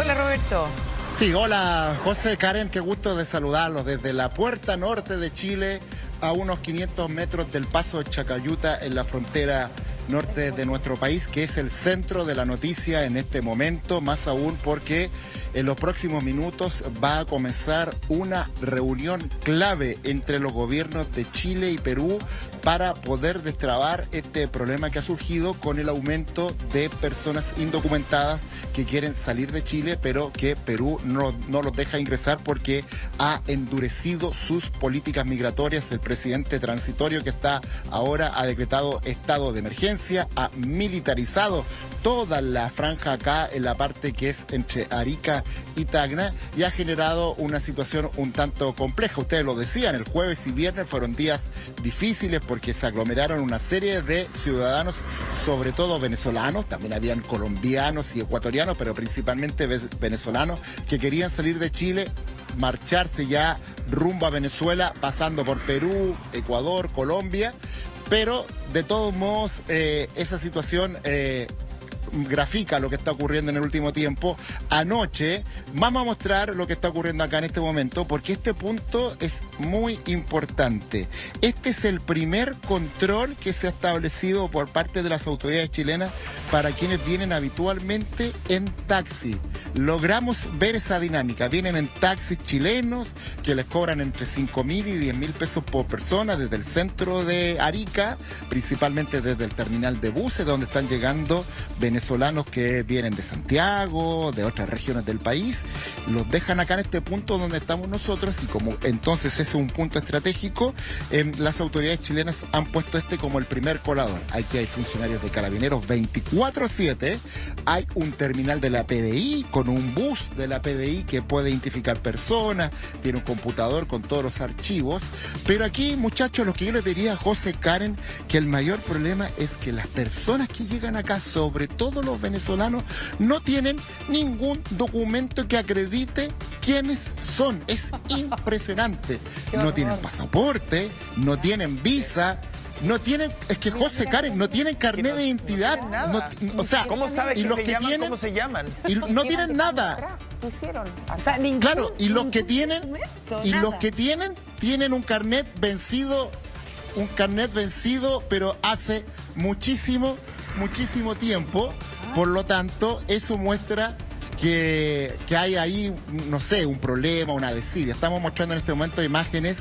Hola, Roberto. Sí, hola José, Karen, qué gusto de saludarlos desde la puerta norte de Chile a unos 500 metros del Paso Chacayuta en la frontera norte de nuestro país, que es el centro de la noticia en este momento, más aún porque en los próximos minutos va a comenzar una reunión clave entre los gobiernos de Chile y Perú para poder destrabar este problema que ha surgido con el aumento de personas indocumentadas que quieren salir de Chile, pero que Perú no los deja ingresar porque ha endurecido sus políticas migratorias. El presidente transitorio que está ahora ha decretado estado de emergencia, ha militarizado toda la franja acá en la parte que es entre Arica y Tacna y ha generado una situación un tanto compleja. Ustedes lo decían, el jueves y viernes fueron días difíciles porque se aglomeraron una serie de ciudadanos, sobre todo venezolanos, también habían colombianos y ecuatorianos, pero principalmente venezolanos que querían salir de Chile, marcharse ya rumbo a Venezuela, pasando por Perú, Ecuador, Colombia, pero de todos modos esa situación grafica lo que está ocurriendo en el último tiempo. Anoche vamos a mostrar lo que está ocurriendo acá en este momento, porque este punto es muy importante. Este es el primer control que se ha establecido por parte de las autoridades chilenas para quienes vienen habitualmente en taxi. Logramos ver esa dinámica. Vienen en taxis chilenos que les cobran entre 5.000 y 10.000 pesos por persona desde el centro de Arica, principalmente desde el terminal de buses, donde están llegando venezolanos que vienen de Santiago, de otras regiones del país. Los dejan acá en este punto donde estamos nosotros y como entonces ese es un punto estratégico, las autoridades chilenas han puesto este como el primer colador. Aquí hay funcionarios de Carabineros 24/7, hay un terminal de la PDI con un bus de la PDI que puede identificar personas, tiene un computador con todos los archivos, pero aquí, muchachos, lo que yo les diría a José, Karen, que el mayor problema es que las personas que llegan acá, sobre todo los venezolanos, no tienen ningún documento que acredite quiénes son. Es impresionante. No tienen pasaporte, no tienen visa, no tienen, es que José, Karen, no tienen carnet de identidad. No, o sea, ¿cómo sabes y los que que llaman, tienen, cómo se llaman? y no tienen nada. ¿Qué hicieron? O sea, Claro, y los que tienen, nada. tienen un carnet vencido, pero hace muchísimo tiempo. Por lo tanto, eso muestra que hay ahí, no sé, un problema, una desidia. Estamos mostrando en este momento imágenes.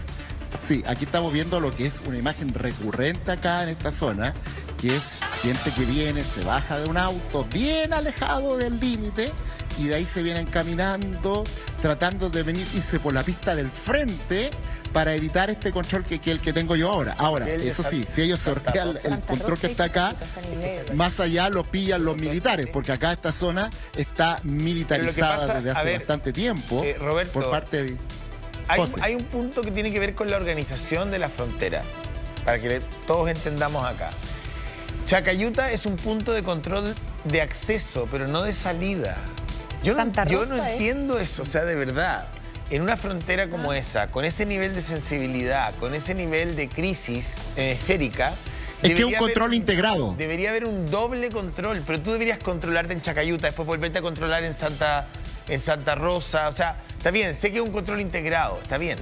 Sí, aquí estamos viendo lo que es una imagen recurrente acá en esta zona, que es gente que viene, se baja de un auto bien alejado del límite y de ahí se vienen caminando, tratando de irse por la pista del frente para evitar este control que el que tengo yo ahora. Ahora, eso sí, si ellos sortean el control que está acá, más allá lo pillan los militares, porque acá esta zona está militarizada desde hace bastante tiempo, Roberto, por parte de... Hay un punto que tiene que ver con la organización de la frontera, para que todos entendamos acá. Chacayuta es un punto de control de acceso, pero no de salida. Yo no entiendo eso, o sea, de verdad. En una frontera como esa, con ese nivel de sensibilidad, con ese nivel de crisis esférica... Es que es un control integrado. Debería haber un doble control, pero tú deberías controlarte en Chacayuta, después volverte a controlar en Santa Rosa. O sea, está bien, sé que es un control integrado, está bien.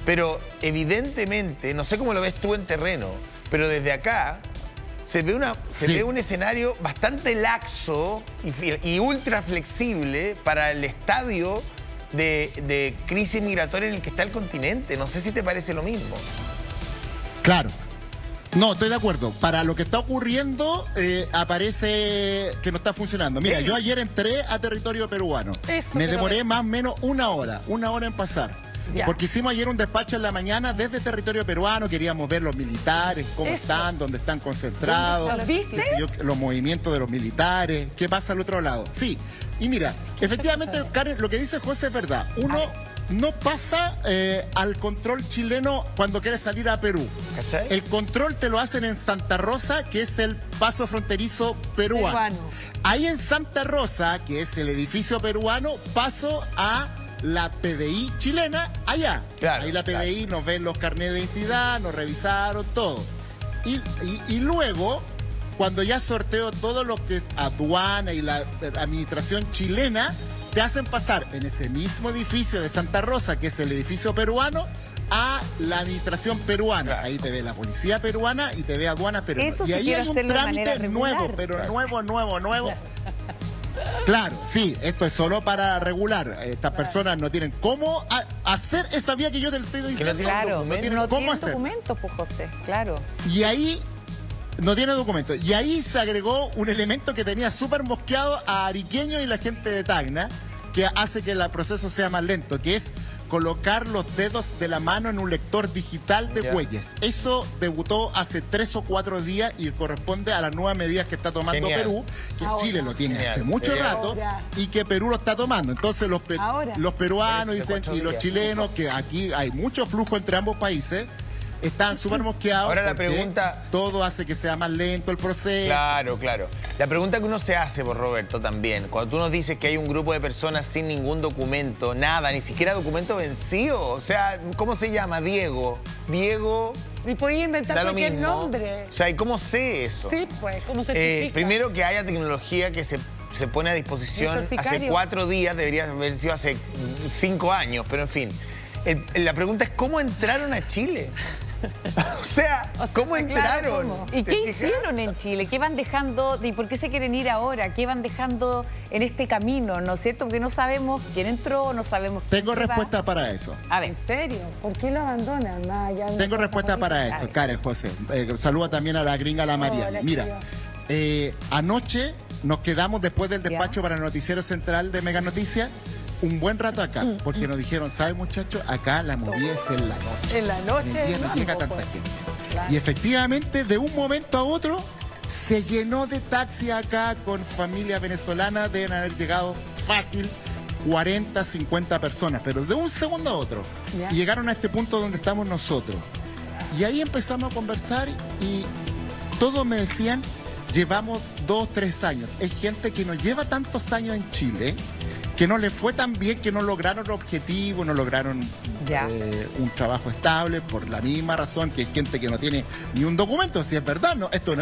Pero evidentemente, no sé cómo lo ves tú en terreno, pero desde acá se ve un escenario bastante laxo y ultra flexible para el estadio de crisis migratoria en el que está el continente. No sé si te parece lo mismo. Claro. No, estoy de acuerdo. Para lo que está ocurriendo, aparece que no está funcionando. Mira, yo ayer entré a territorio peruano. Me demoré más o menos una hora en pasar. Ya. Porque hicimos ayer un despacho en la mañana desde territorio peruano, queríamos ver los militares, cómo están, dónde están concentrados, ¿viste? Los movimientos de los militares, qué pasa al otro lado. Sí, y mira, efectivamente, Karen, lo que dice José es verdad. Uno no pasa al control chileno cuando quiere salir a Perú. ¿Cachai? El control te lo hacen en Santa Rosa, que es el paso fronterizo peruano. Ahí en Santa Rosa, que es el edificio peruano, paso a la PDI chilena allá. Claro, ahí la PDI nos ven los carnets de identidad, nos revisaron todo. Y luego, cuando ya sorteo todo lo que es aduana y la administración chilena, te hacen pasar en ese mismo edificio de Santa Rosa, que es el edificio peruano, a la administración peruana. Claro. Ahí te ve la policía peruana y te ve aduana peruana. Eso Y sí ahí quiero hay un hacerlo de manera trámite regular. nuevo, pero nuevo. Claro, sí, esto es solo para regular. Estas personas no tienen cómo hacer esa vía que yo te estoy diciendo. tienen Claro, no tienen no cómo tienen hacer. documentos, pues, José, claro. Y ahí no tiene documento. Y ahí se agregó un elemento que tenía súper mosqueado a Ariqueño y la gente de Tacna, que hace que el proceso sea más lento, que es colocar los dedos de la mano en un lector digital de Ya. huellas. Eso debutó hace 3 o 4 días y corresponde a las nuevas medidas que está tomando Genial. Perú, que Ahora. Chile lo tiene Genial. hace mucho Genial. rato Ahora. y que Perú lo está tomando. Entonces los Ahora. peruanos Parece dicen, 4 y los días. chilenos, que aquí hay mucho flujo entre ambos países, están súper mosqueados. Ahora la porque pregunta- todo hace que sea más lento el proceso. Claro. La pregunta que uno se hace, por Roberto, también, cuando tú nos dices que hay un grupo de personas sin ningún documento, nada, ni siquiera documento vencido, o sea, ¿cómo se llama? Diego. Y podía inventar Da lo cualquier mismo. nombre. O sea, ¿y cómo sé eso? Sí, pues, ¿cómo se certifica? Primero que haya tecnología que se pone a disposición Hizo el hace sicario. 4 días, debería haber sido hace 5 años, pero en fin. La pregunta es, ¿cómo entraron a Chile? O sea, ¿cómo claro, entraron? ¿cómo? ¿Y ¿Te qué fijas? hicieron en Chile? ¿Qué van dejando? ¿Y por qué se quieren ir ahora? ¿Qué van dejando en este camino? ¿No es cierto? Porque no sabemos quién entró, no sabemos quién Tengo se va. respuesta para eso. A ver. ¿En serio? ¿Por qué lo abandonan? Más allá de una Tengo cosa respuesta para política. eso, Karen, José. Saluda también a la gringa, la Mariana. Hola, Mira, anoche nos quedamos después del despacho para el noticiero central de Mega Noticias un buen rato acá, porque nos dijeron, ¿sabes, muchachos? Acá la movida es en la noche. En la noche. En el día no vamos, llega tanta pues. gente. Claro. Y efectivamente, de un momento a otro, se llenó de taxi acá con familia venezolana. Deben haber llegado fácil 40, 50 personas, pero de un segundo a otro. Ya. Y llegaron a este punto donde estamos nosotros. Y ahí empezamos a conversar y todos me decían, llevamos 2, 3 años. Es gente que no lleva tantos años en Chile, que no les fue tan bien, que no lograron el objetivo, no lograron Ya. un trabajo estable, por la misma razón que hay gente que no tiene ni un documento. Si es verdad, no, esto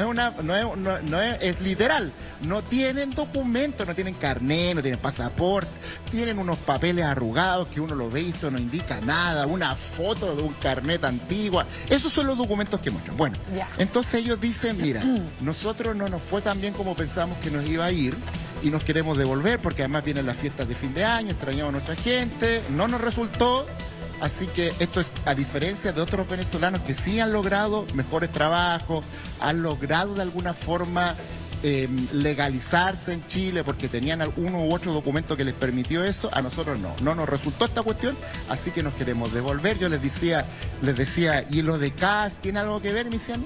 es literal. No tienen documento, no tienen carné, no tienen pasaporte, tienen unos papeles arrugados que uno lo ve y esto no indica nada, una foto de un carnet antigua. Esos son los documentos que muestran. Bueno, Ya. entonces ellos dicen, mira, nosotros no nos fue tan bien como pensamos que nos iba a ir y nos queremos devolver porque además vienen las fiestas de fin de año, extrañamos a nuestra gente, no nos resultó. Así que esto es a diferencia de otros venezolanos que sí han logrado mejores trabajos, han logrado de alguna forma legalizarse en Chile porque tenían uno u otro documento que les permitió eso. A nosotros no nos resultó esta cuestión, así que nos queremos devolver. Yo les decía, ¿y lo de CAS tiene algo que ver? Y me decían,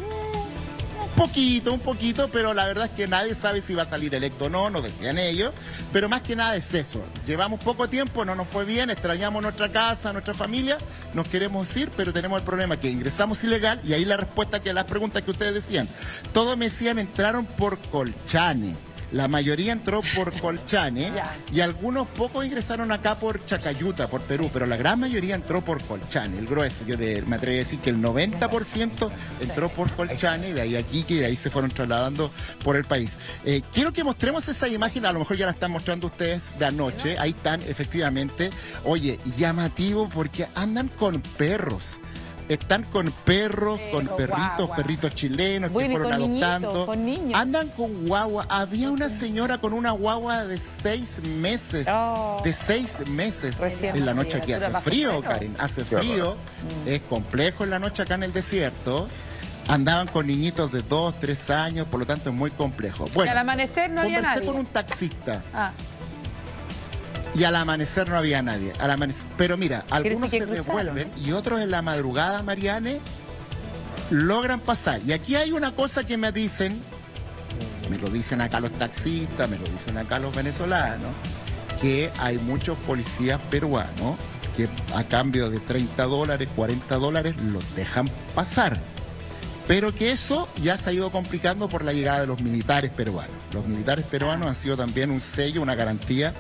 un poquito, pero la verdad es que nadie sabe si va a salir electo o no, nos decían ellos, pero más que nada es eso. Llevamos poco tiempo, no nos fue bien, extrañamos nuestra casa, nuestra familia, nos queremos ir, pero tenemos el problema que ingresamos ilegal, y ahí la respuesta que las preguntas que ustedes decían. Todos me decían, entraron por Colchane. La mayoría entró por Colchane Ya. y algunos pocos ingresaron acá por Chacayuta, por Perú, pero la gran mayoría entró por Colchane, el grueso. Yo me atrevería a decir que el 90% entró por Colchane, y de ahí a Quique, y de ahí se fueron trasladando por el país. Quiero que mostremos esa imagen, a lo mejor ya la están mostrando ustedes de anoche, ahí están efectivamente. Oye, llamativo porque andan con perros. Están con perros, con perritos, guagua. perritos chilenos Bueno, y que fueron con niñitos, adoptando. con niños. Andan con guagua. Había una señora con una guagua de 6 meses. Oh. De 6 meses. Recién En la nacida, noche aquí hace bajo frío, cero. Karen. Hace Qué frío. Es complejo en la noche acá en el desierto. Andaban con niñitos de 2, 3 años, por lo tanto es muy complejo. Y Bueno, al amanecer no había conversé nadie. con un taxista. Ah, Y al amanecer no había nadie. Pero mira, algunos decir se que cruzaron, devuelven y otros en la madrugada, Mariane, logran pasar. Y aquí hay una cosa que me dicen, me lo dicen acá los taxistas, me lo dicen acá los venezolanos, que hay muchos policías peruanos que a cambio de $30, $40 los dejan pasar. Pero que eso ya se ha ido complicando por la llegada de los militares peruanos. Los militares peruanos han sido también un sello, una garantía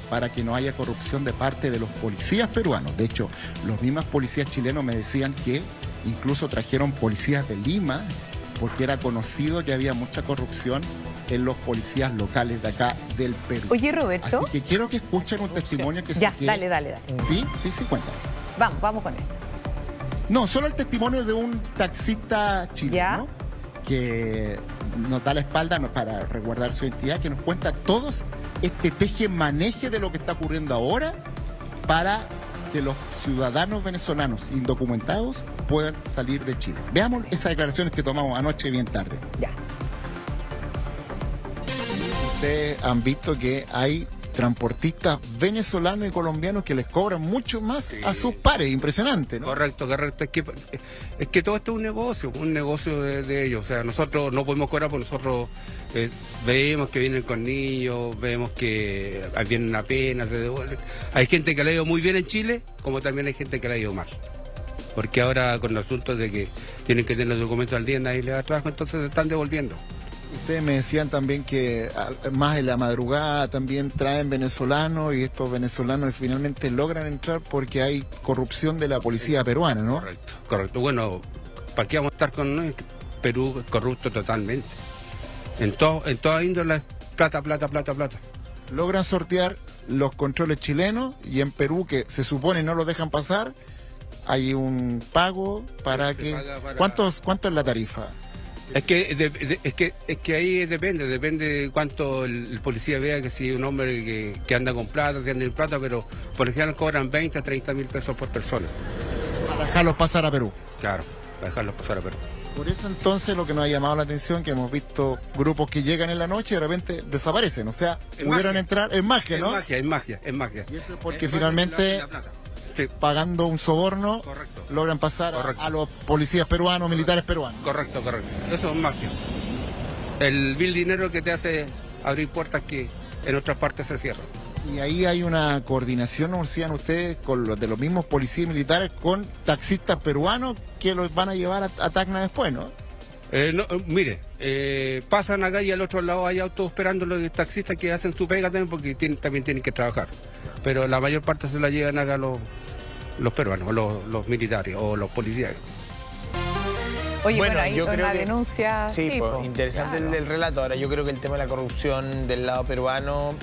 para que no haya corrupción de parte de los policías peruanos. De hecho, los mismos policías chilenos me decían que incluso trajeron policías de Lima porque era conocido que había mucha corrupción en los policías locales de acá del Perú. Oye, Roberto. Así que quiero que escuchen un testimonio que Ya, se dale. Sí, cuéntame. Vamos con eso. No, solo el testimonio de un taxista chileno que nos da la espalda para resguardar su identidad, que nos cuenta todos este teje-maneje de lo que está ocurriendo ahora para que los ciudadanos venezolanos indocumentados puedan salir de Chile. Veamos esas declaraciones que tomamos anoche bien tarde. Ya. Ustedes han visto que hay transportistas venezolanos y colombianos que les cobran mucho más a sus pares. Impresionante, ¿no? Correcto. Es que todo esto es un negocio de ellos. O sea, nosotros no podemos cobrar porque nosotros vemos que vienen con niños, vemos que vienen apenas, se devuelven. Hay gente que le ha ido muy bien en Chile, como también hay gente que le ha ido mal. Porque ahora con el asunto de que tienen que tener los documentos al día, nadie les da trabajo, entonces se están devolviendo. Ustedes me decían también que más en la madrugada también traen venezolanos y estos venezolanos finalmente logran entrar porque hay corrupción de la policía peruana, ¿no? Correcto. Bueno, ¿para qué vamos a estar con Perú es corrupto totalmente? En toda índole, plata. Logran sortear los controles chilenos y en Perú, que se supone no los dejan pasar, hay un pago para que... ¿Cuánto es la tarifa? Es que ahí depende de cuánto el policía vea, que si un hombre que anda con plata, tiene plata, pero por ejemplo cobran 20 a 30 mil pesos por persona. Para dejarlos pasar a Perú. Claro, para dejarlos pasar a Perú. Por eso entonces lo que nos ha llamado la atención, que hemos visto grupos que llegan en la noche y de repente desaparecen, o sea, pudieron entrar, es magia, ¿no? Es magia. Y eso es porque finalmente... Sí. Pagando un soborno, Correcto. logran pasar a los policías peruanos, militares peruanos. Correcto. Eso es magia. El vil dinero que te hace abrir puertas que en otras partes se cierran. Y ahí hay una coordinación, ¿no decían ustedes, con los de los mismos policías militares, con taxistas peruanos que los van a llevar a Tacna después, ¿no? Pasan acá y al otro lado hay autos esperando los taxistas que hacen su pega también porque también tienen que trabajar. Pero la mayor parte se la llevan acá los peruanos, los militares o los policías. Oye, bueno, ahí yo con creo la que, denuncia... Sí, pues, interesante claro. el relato. Ahora, yo creo que el tema de la corrupción del lado peruano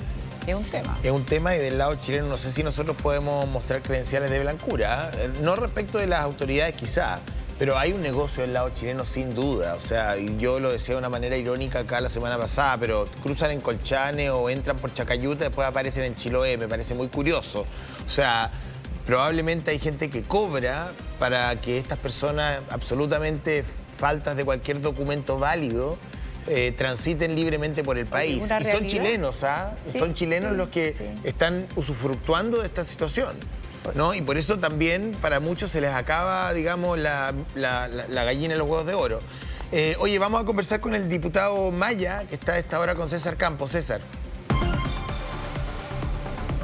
Es un tema. es un tema, y del lado chileno no sé si nosotros podemos mostrar credenciales de blancura. No respecto de las autoridades quizá, pero hay un negocio del lado chileno sin duda. O sea, y yo lo decía de una manera irónica acá la semana pasada, pero cruzan en Colchane o entran por Chacayuta, después aparecen en Chiloé. Me parece muy curioso. O sea, probablemente hay gente que cobra para que estas personas absolutamente faltas de cualquier documento válido transiten libremente por el país. ¿Una Y son realidad? chilenos, ¿ah? Sí, Son chilenos sí, los que sí. están usufructuando de esta situación, ¿no? Y por eso también para muchos se les acaba, digamos, la gallina en los huevos de oro. Oye, vamos a conversar con el diputado Maya, que está a esta hora con César Campos. César.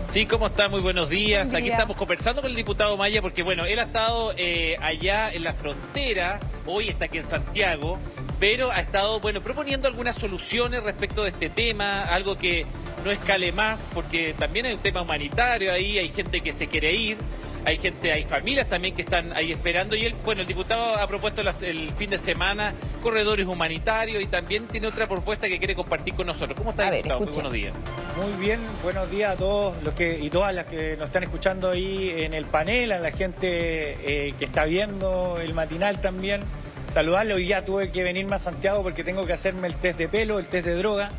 Sí, ¿cómo está? Muy buenos días. Buen Aquí día. estamos conversando con el diputado Maya porque, bueno, él ha estado allá en la frontera, hoy está aquí en Santiago, pero ha estado, bueno, proponiendo algunas soluciones respecto de este tema, algo que no escale más, porque también hay un tema humanitario ahí, hay gente que se quiere ir, hay familias también que están ahí esperando, y él, bueno, el diputado ha propuesto el fin de semana corredores humanitarios y también tiene otra propuesta que quiere compartir con nosotros. ¿Cómo está, A ver, diputado? Muy escuche. buenos días. Muy bien, buenos días a todos los que y todas las que nos están escuchando ahí en el panel, a la gente que está viendo el matinal también. Saludarle, hoy día tuve que venirme a Santiago porque tengo que hacerme el test de pelo, el test de droga.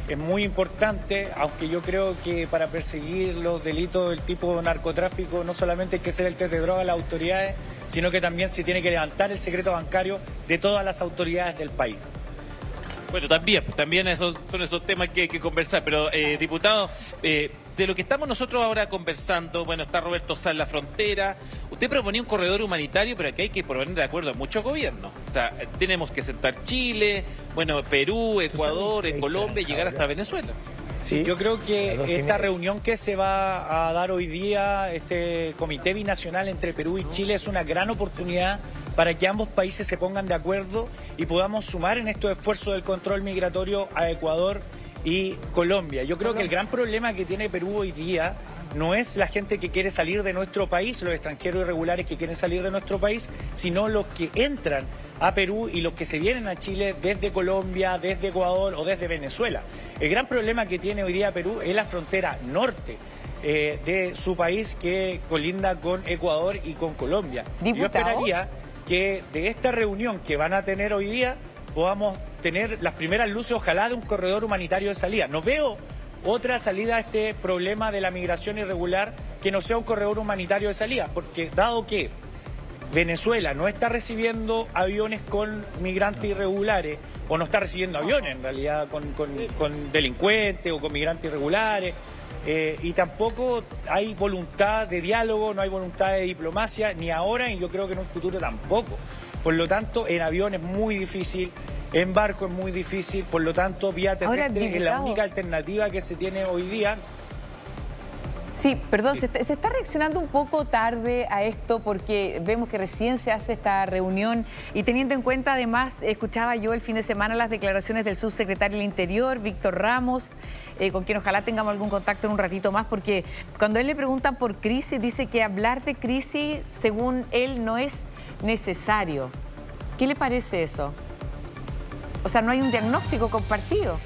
Es muy importante, aunque yo creo que para perseguir los delitos del tipo narcotráfico no solamente hay que hacer el test de droga a las autoridades, sino que también se tiene que levantar el secreto bancario de todas las autoridades del país. Bueno, también son esos temas que hay que conversar, pero diputado, de lo que estamos nosotros ahora conversando, bueno, está Roberto Sá en la frontera, usted proponía un corredor humanitario, pero aquí hay que poner de acuerdo a muchos gobiernos. O sea, tenemos que sentar Chile, bueno, Perú, Ecuador, Colombia y llegar hasta Venezuela. Sí, yo creo que esta reunión que se va a dar hoy día, este comité binacional entre Perú y Chile, es una gran oportunidad para que ambos países se pongan de acuerdo y podamos sumar en estos esfuerzos del control migratorio a Ecuador y Colombia. Yo creo que el gran problema que tiene Perú hoy día no es la gente que quiere salir de nuestro país, los extranjeros irregulares que quieren salir de nuestro país, sino los que entran a Perú y los que se vienen a Chile desde Colombia, desde Ecuador o desde Venezuela. El gran problema que tiene hoy día Perú es la frontera norte de su país, que colinda con Ecuador y con Colombia. Diputado. Yo esperaría que de esta reunión que van a tener hoy día podamos tener las primeras luces, ojalá, de un corredor humanitario de salida. No veo otra salida a este problema de la migración irregular que no sea un corredor humanitario de salida, porque dado que Venezuela no está recibiendo aviones con migrantes irregulares, o no está recibiendo aviones en realidad con delincuentes o con migrantes irregulares, y tampoco hay voluntad de diálogo, no hay voluntad de diplomacia, ni ahora y yo creo que en un futuro tampoco. Por lo tanto, en avión es muy difícil, en barco es muy difícil, por lo tanto, vía terrestre es la única alternativa que se tiene hoy día. Sí, perdón, se está reaccionando un poco tarde a esto porque vemos que recién se hace esta reunión y teniendo en cuenta, además, escuchaba yo el fin de semana las declaraciones del subsecretario del Interior, Víctor Ramos, con quien ojalá tengamos algún contacto en un ratito más, porque cuando a él le preguntan por crisis, dice que hablar de crisis, según él, no es necesario. ¿Qué le parece eso? O sea, no hay un diagnóstico compartido.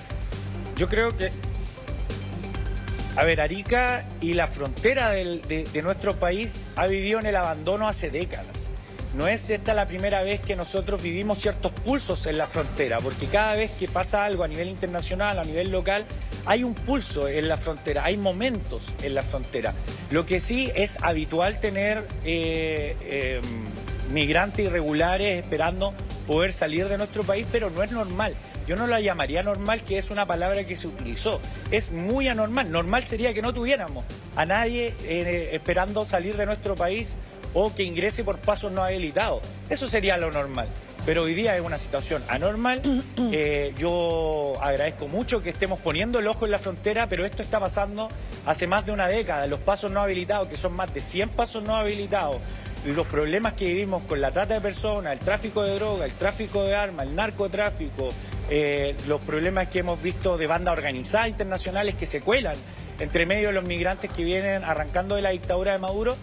Yo creo que, a ver, Arica y la frontera de nuestro país ha vivido en el abandono hace décadas. No es esta la primera vez que nosotros vivimos ciertos pulsos en la frontera, porque cada vez que pasa algo a nivel internacional, a nivel local, hay un pulso en la frontera, hay momentos en la frontera. Lo que sí es habitual tener migrantes irregulares esperando poder salir de nuestro país, pero no es normal. Yo no la llamaría normal, que es una palabra que se utilizó. Es muy anormal. Normal sería que no tuviéramos a nadie esperando salir de nuestro país o que ingrese por pasos no habilitados. Eso sería lo normal. Pero hoy día es una situación anormal. Yo agradezco mucho que estemos poniendo el ojo en la frontera, pero esto está pasando hace más de una década. Los pasos no habilitados, que son más de 100 pasos no habilitados, los problemas que vivimos con la trata de personas, el tráfico de droga, el tráfico de armas, el narcotráfico, los problemas que hemos visto de bandas organizadas internacionales que se cuelan entre medio de los migrantes que vienen arrancando de la dictadura de Maduro,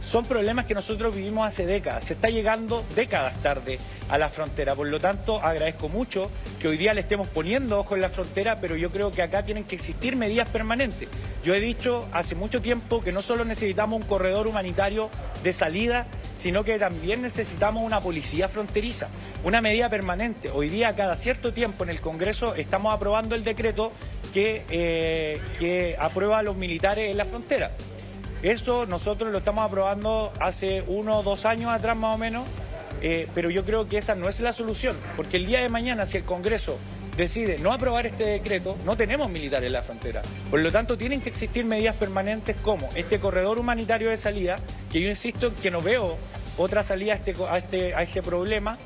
son problemas que nosotros vivimos hace décadas. Se está llegando décadas tarde a la frontera. Por lo tanto, agradezco mucho que hoy día le estemos poniendo ojo en la frontera, pero yo creo que acá tienen que existir medidas permanentes. Yo he dicho hace mucho tiempo que no solo necesitamos un corredor humanitario de salida, sino que también necesitamos una policía fronteriza, una medida permanente. Hoy día, cada cierto tiempo en el Congreso estamos aprobando el decreto que aprueba a los militares en la frontera. Eso nosotros lo estamos aprobando hace 1 o 2 años atrás más o menos, pero yo creo que esa no es la solución, porque el día de mañana, si el Congreso decide no aprobar este decreto, no tenemos militares en la frontera. Por lo tanto, tienen que existir medidas permanentes como este corredor humanitario de salida, que yo insisto en que no veo otra salida a este problema,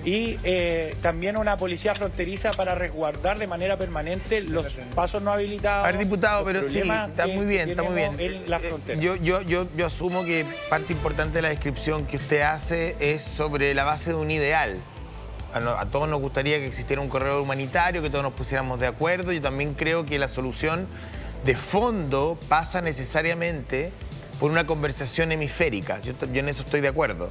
y también una policía fronteriza para resguardar de manera permanente los pasos no habilitados. A ver, diputado, pero sí, está muy bien, está muy bien. En la frontera. Yo asumo que parte importante de la descripción que usted hace es sobre la base de un ideal. A todos nos gustaría que existiera un corredor humanitario, que todos nos pusiéramos de acuerdo. Yo también creo que la solución de fondo pasa necesariamente por una conversación hemisférica. Yo en eso estoy de acuerdo.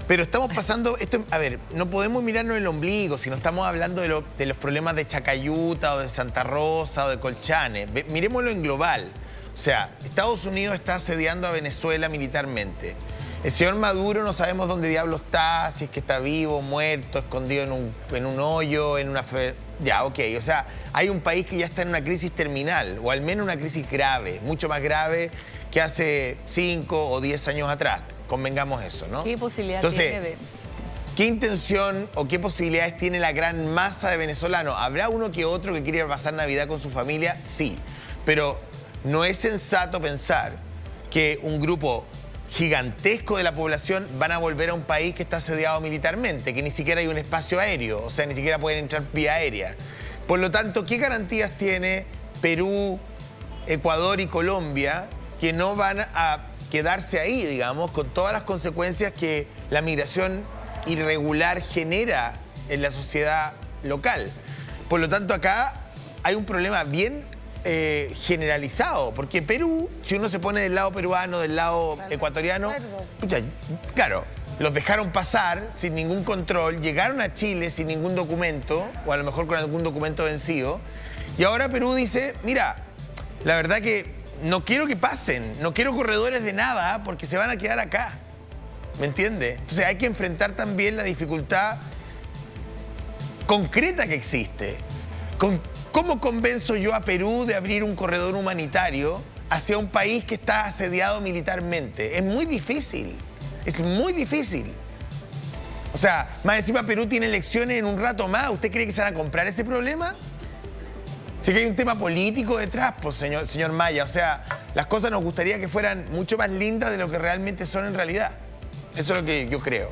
Pero estamos pasando, a ver, no podemos mirarnos el ombligo si no estamos hablando de los problemas de Chacayuta o de Santa Rosa o de Colchane. Miremoslo en global. O sea, Estados Unidos está asediando a Venezuela militarmente. El señor Maduro no sabemos dónde diablo está, si es que está vivo, muerto, escondido en un hoyo, en una... Ya, ok. O sea, hay un país que ya está en una crisis terminal, o al menos una crisis grave, mucho más grave que hace 5 o 10 años atrás. Convengamos eso, ¿no? ¿Qué posibilidad Entonces, tiene de...? ¿qué intención o qué posibilidades tiene la gran masa de venezolanos? ¿Habrá uno que otro que quiere pasar Navidad con su familia? Sí. Pero no es sensato pensar que un grupo gigantesco de la población van a volver a un país que está asediado militarmente, que ni siquiera hay un espacio aéreo, o sea, ni siquiera pueden entrar vía aérea. Por lo tanto, ¿qué garantías tiene Perú, Ecuador y Colombia que no van a quedarse ahí, digamos, con todas las consecuencias que la migración irregular genera en la sociedad local? Por lo tanto, acá hay un problema bien generalizado, porque Perú, si uno se pone del lado peruano, del lado ecuatoriano, escucha, claro, los dejaron pasar sin ningún control, llegaron a Chile sin ningún documento, o a lo mejor con algún documento vencido, y ahora Perú dice, mira, la verdad que no quiero que pasen, no quiero corredores de nada, porque se van a quedar acá, ¿me entiendes? Entonces hay que enfrentar también la dificultad concreta que existe. ¿Cómo convenzo yo a Perú de abrir un corredor humanitario hacia un país que está asediado militarmente? Es muy difícil, es muy difícil. O sea, más encima Perú tiene elecciones en un rato más. ¿Usted cree que se van a comprar ese problema? Sí que hay un tema político detrás, pues, señor Maya. O sea, las cosas nos gustaría que fueran mucho más lindas de lo que realmente son en realidad. Eso es lo que yo creo.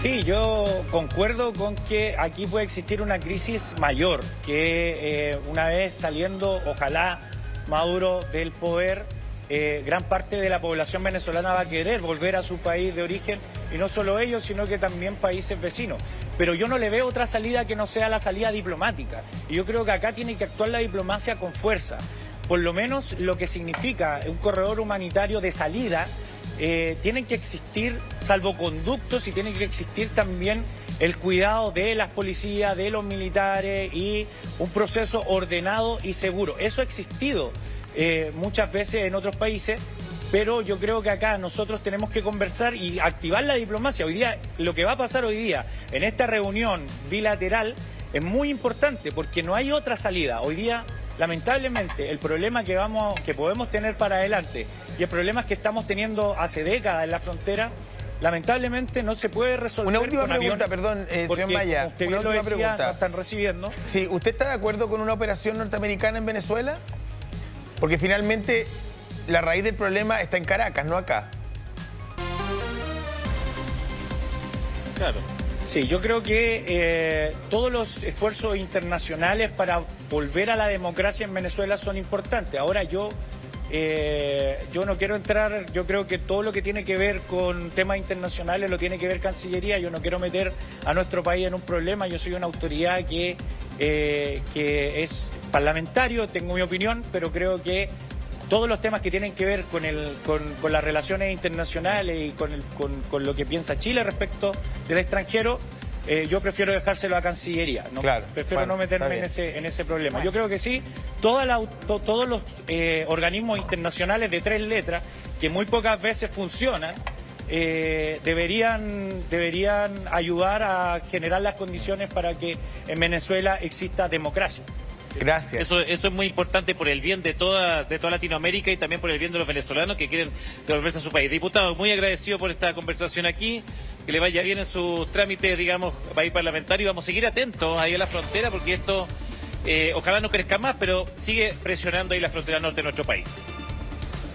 Sí, yo concuerdo con que aquí puede existir una crisis mayor, que una vez saliendo, ojalá, Maduro del poder, gran parte de la población venezolana va a querer volver a su país de origen, y no solo ellos, sino que también países vecinos. Pero yo no le veo otra salida que no sea la salida diplomática. Y yo creo que acá tiene que actuar la diplomacia con fuerza. Por lo menos lo que significa un corredor humanitario de salida, tienen que existir salvoconductos y tiene que existir también el cuidado de las policías, de los militares y un proceso ordenado y seguro. Eso ha existido muchas veces en otros países, pero yo creo que acá nosotros tenemos que conversar y activar la diplomacia. Hoy día, lo que va a pasar hoy día en esta reunión bilateral es muy importante porque no hay otra salida. Hoy día, lamentablemente, el problema que podemos tener para adelante y el problema que estamos teniendo hace décadas en la frontera, lamentablemente no se puede resolver. Una última con pregunta, aviones, perdón, porque, señor Maya. como usted Una bien lo última decía, pregunta. no están recibiendo. Sí, ¿usted está de acuerdo con una operación norteamericana en Venezuela? Porque finalmente la raíz del problema está en Caracas, no acá. Claro. Sí, yo creo que todos los esfuerzos internacionales para volver a la democracia en Venezuela son importantes. Ahora yo no quiero entrar, yo creo que todo lo que tiene que ver con temas internacionales lo tiene que ver Cancillería. Yo no quiero meter a nuestro país en un problema. Yo soy una autoridad que es parlamentario, tengo mi opinión, pero creo que todos los temas que tienen que ver con las relaciones internacionales y con lo que piensa Chile respecto del extranjero, yo prefiero dejárselo a Cancillería. ¿No? Claro, Prefiero bueno, no meterme en ese problema. Yo creo que sí, todos los organismos internacionales de 3 letras, que muy pocas veces funcionan, deberían ayudar a generar las condiciones para que en Venezuela exista democracia. Gracias. Eso es muy importante por el bien de toda Latinoamérica y también por el bien de los venezolanos que quieren devolverse a su país. Diputado, muy agradecido por esta conversación aquí, que le vaya bien en sus trámites, digamos, país parlamentario, y vamos a seguir atentos ahí a la frontera porque esto ojalá no crezca más, pero sigue presionando ahí la frontera norte de nuestro país.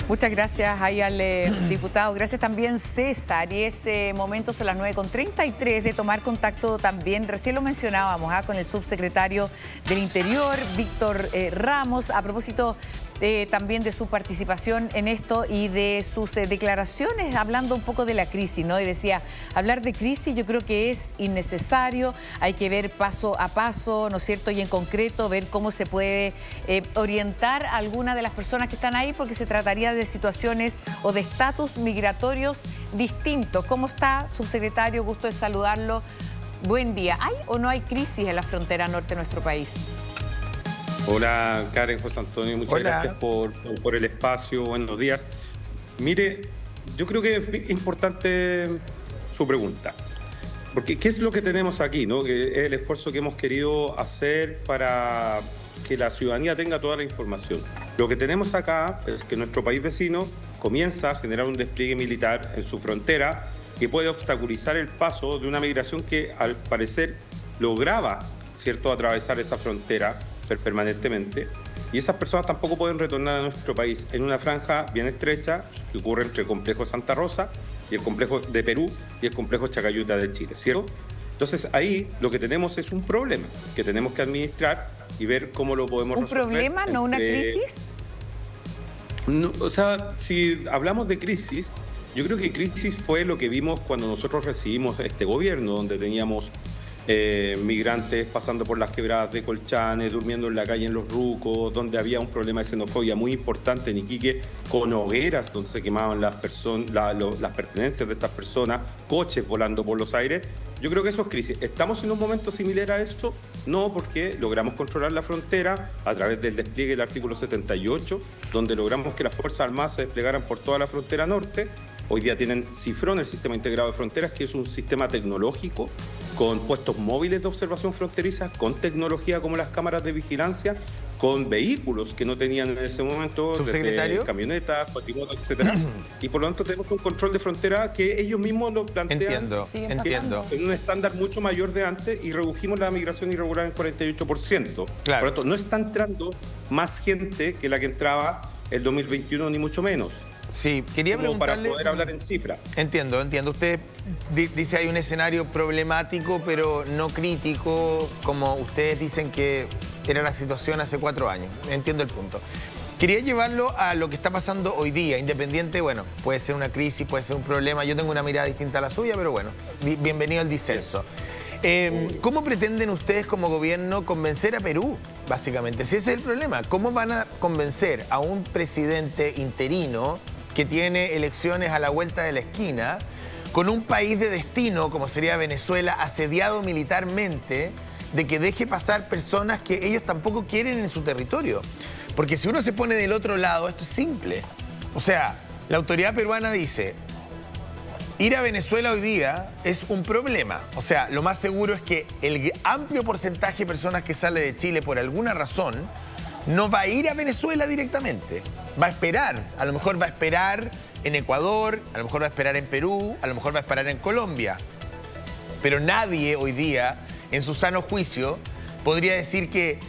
Muchas gracias ahí al diputado. Gracias también, César. Y ese momento son las 9:33 de tomar contacto también, recién lo mencionábamos, con el subsecretario del Interior, Víctor Ramos, a propósito también de su participación en esto y de sus declaraciones, hablando un poco de la crisis, ¿no? Y decía, hablar de crisis yo creo que es innecesario, hay que ver paso a paso, ¿no es cierto? Y en concreto ver cómo se puede orientar a alguna de las personas que están ahí, porque se trataría de situaciones o de estatus migratorios distintos. ¿Cómo está, subsecretario? Gusto de saludarlo. Buen día. ¿Hay o no hay crisis en la frontera norte de nuestro país? Hola, Karen, José Antonio, muchas Hola. gracias por el espacio. Buenos días. Mire, yo creo que es importante su pregunta, porque ¿qué es lo que tenemos aquí, no? Que es el esfuerzo que hemos querido hacer para que la ciudadanía tenga toda la información. Lo que tenemos acá es que nuestro país vecino comienza a generar un despliegue militar en su frontera que puede obstaculizar el paso de una migración que al parecer lograba, ¿cierto?, atravesar esa frontera permanentemente, y esas personas tampoco pueden retornar a nuestro país en una franja bien estrecha que ocurre entre el complejo Santa Rosa y el complejo de Perú y el complejo Chacayuta de Chile, ¿cierto? Entonces ahí lo que tenemos es un problema que tenemos que administrar y ver cómo lo podemos resolver. ¿Un problema, no una crisis? No, o sea, si hablamos de crisis, yo creo que crisis fue lo que vimos cuando nosotros recibimos este gobierno, donde teníamos migrantes pasando por las quebradas de Colchane, durmiendo en la calle en Los Rucos, donde había un problema de xenofobia muy importante en Iquique, con hogueras donde se quemaban las pertenencias de estas personas, coches volando por los aires. Yo creo que eso es crisis. ¿Estamos en un momento similar a esto? No, porque logramos controlar la frontera a través del despliegue del artículo 78, donde logramos que las Fuerzas Armadas se desplegaran por toda la frontera norte. Hoy día tienen Cifrón, el Sistema Integrado de Fronteras, que es un sistema tecnológico con puestos móviles de observación fronteriza, con tecnología como las cámaras de vigilancia, con vehículos que no tenían en ese momento, ¿Subsecretario? Camionetas, cuatrimotos, etcétera. Y por lo tanto tenemos un control de frontera que ellos mismos lo plantean. Entiendo. En un estándar mucho mayor de antes y redujimos la migración irregular en 48%. Claro. Por lo tanto, no está entrando más gente que la que entraba el 2021, ni mucho menos. Sí, quería Como para preguntarle... poder hablar en cifra. Entiendo. Usted dice hay un escenario problemático, pero no crítico, como ustedes dicen que era la situación hace 4 años. Entiendo el punto. Quería llevarlo a lo que está pasando hoy día, independiente, bueno, puede ser una crisis, puede ser un problema. Yo tengo una mirada distinta a la suya, pero bueno, bienvenido al disenso. ¿Cómo pretenden ustedes como gobierno convencer a Perú, básicamente? Si ese es el problema, ¿cómo van a convencer a un presidente interino que tiene elecciones a la vuelta de la esquina, con un país de destino, como sería Venezuela, asediado militarmente, de que deje pasar personas que ellos tampoco quieren en su territorio? Porque si uno se pone del otro lado, esto es simple. O sea, la autoridad peruana dice, ir a Venezuela hoy día es un problema. O sea, lo más seguro es que el amplio porcentaje de personas que sale de Chile por alguna razón no va a ir a Venezuela directamente. Va a esperar. A lo mejor va a esperar en Ecuador, a lo mejor va a esperar en Perú, a lo mejor va a esperar en Colombia. Pero nadie hoy día, en su sano juicio, podría decir que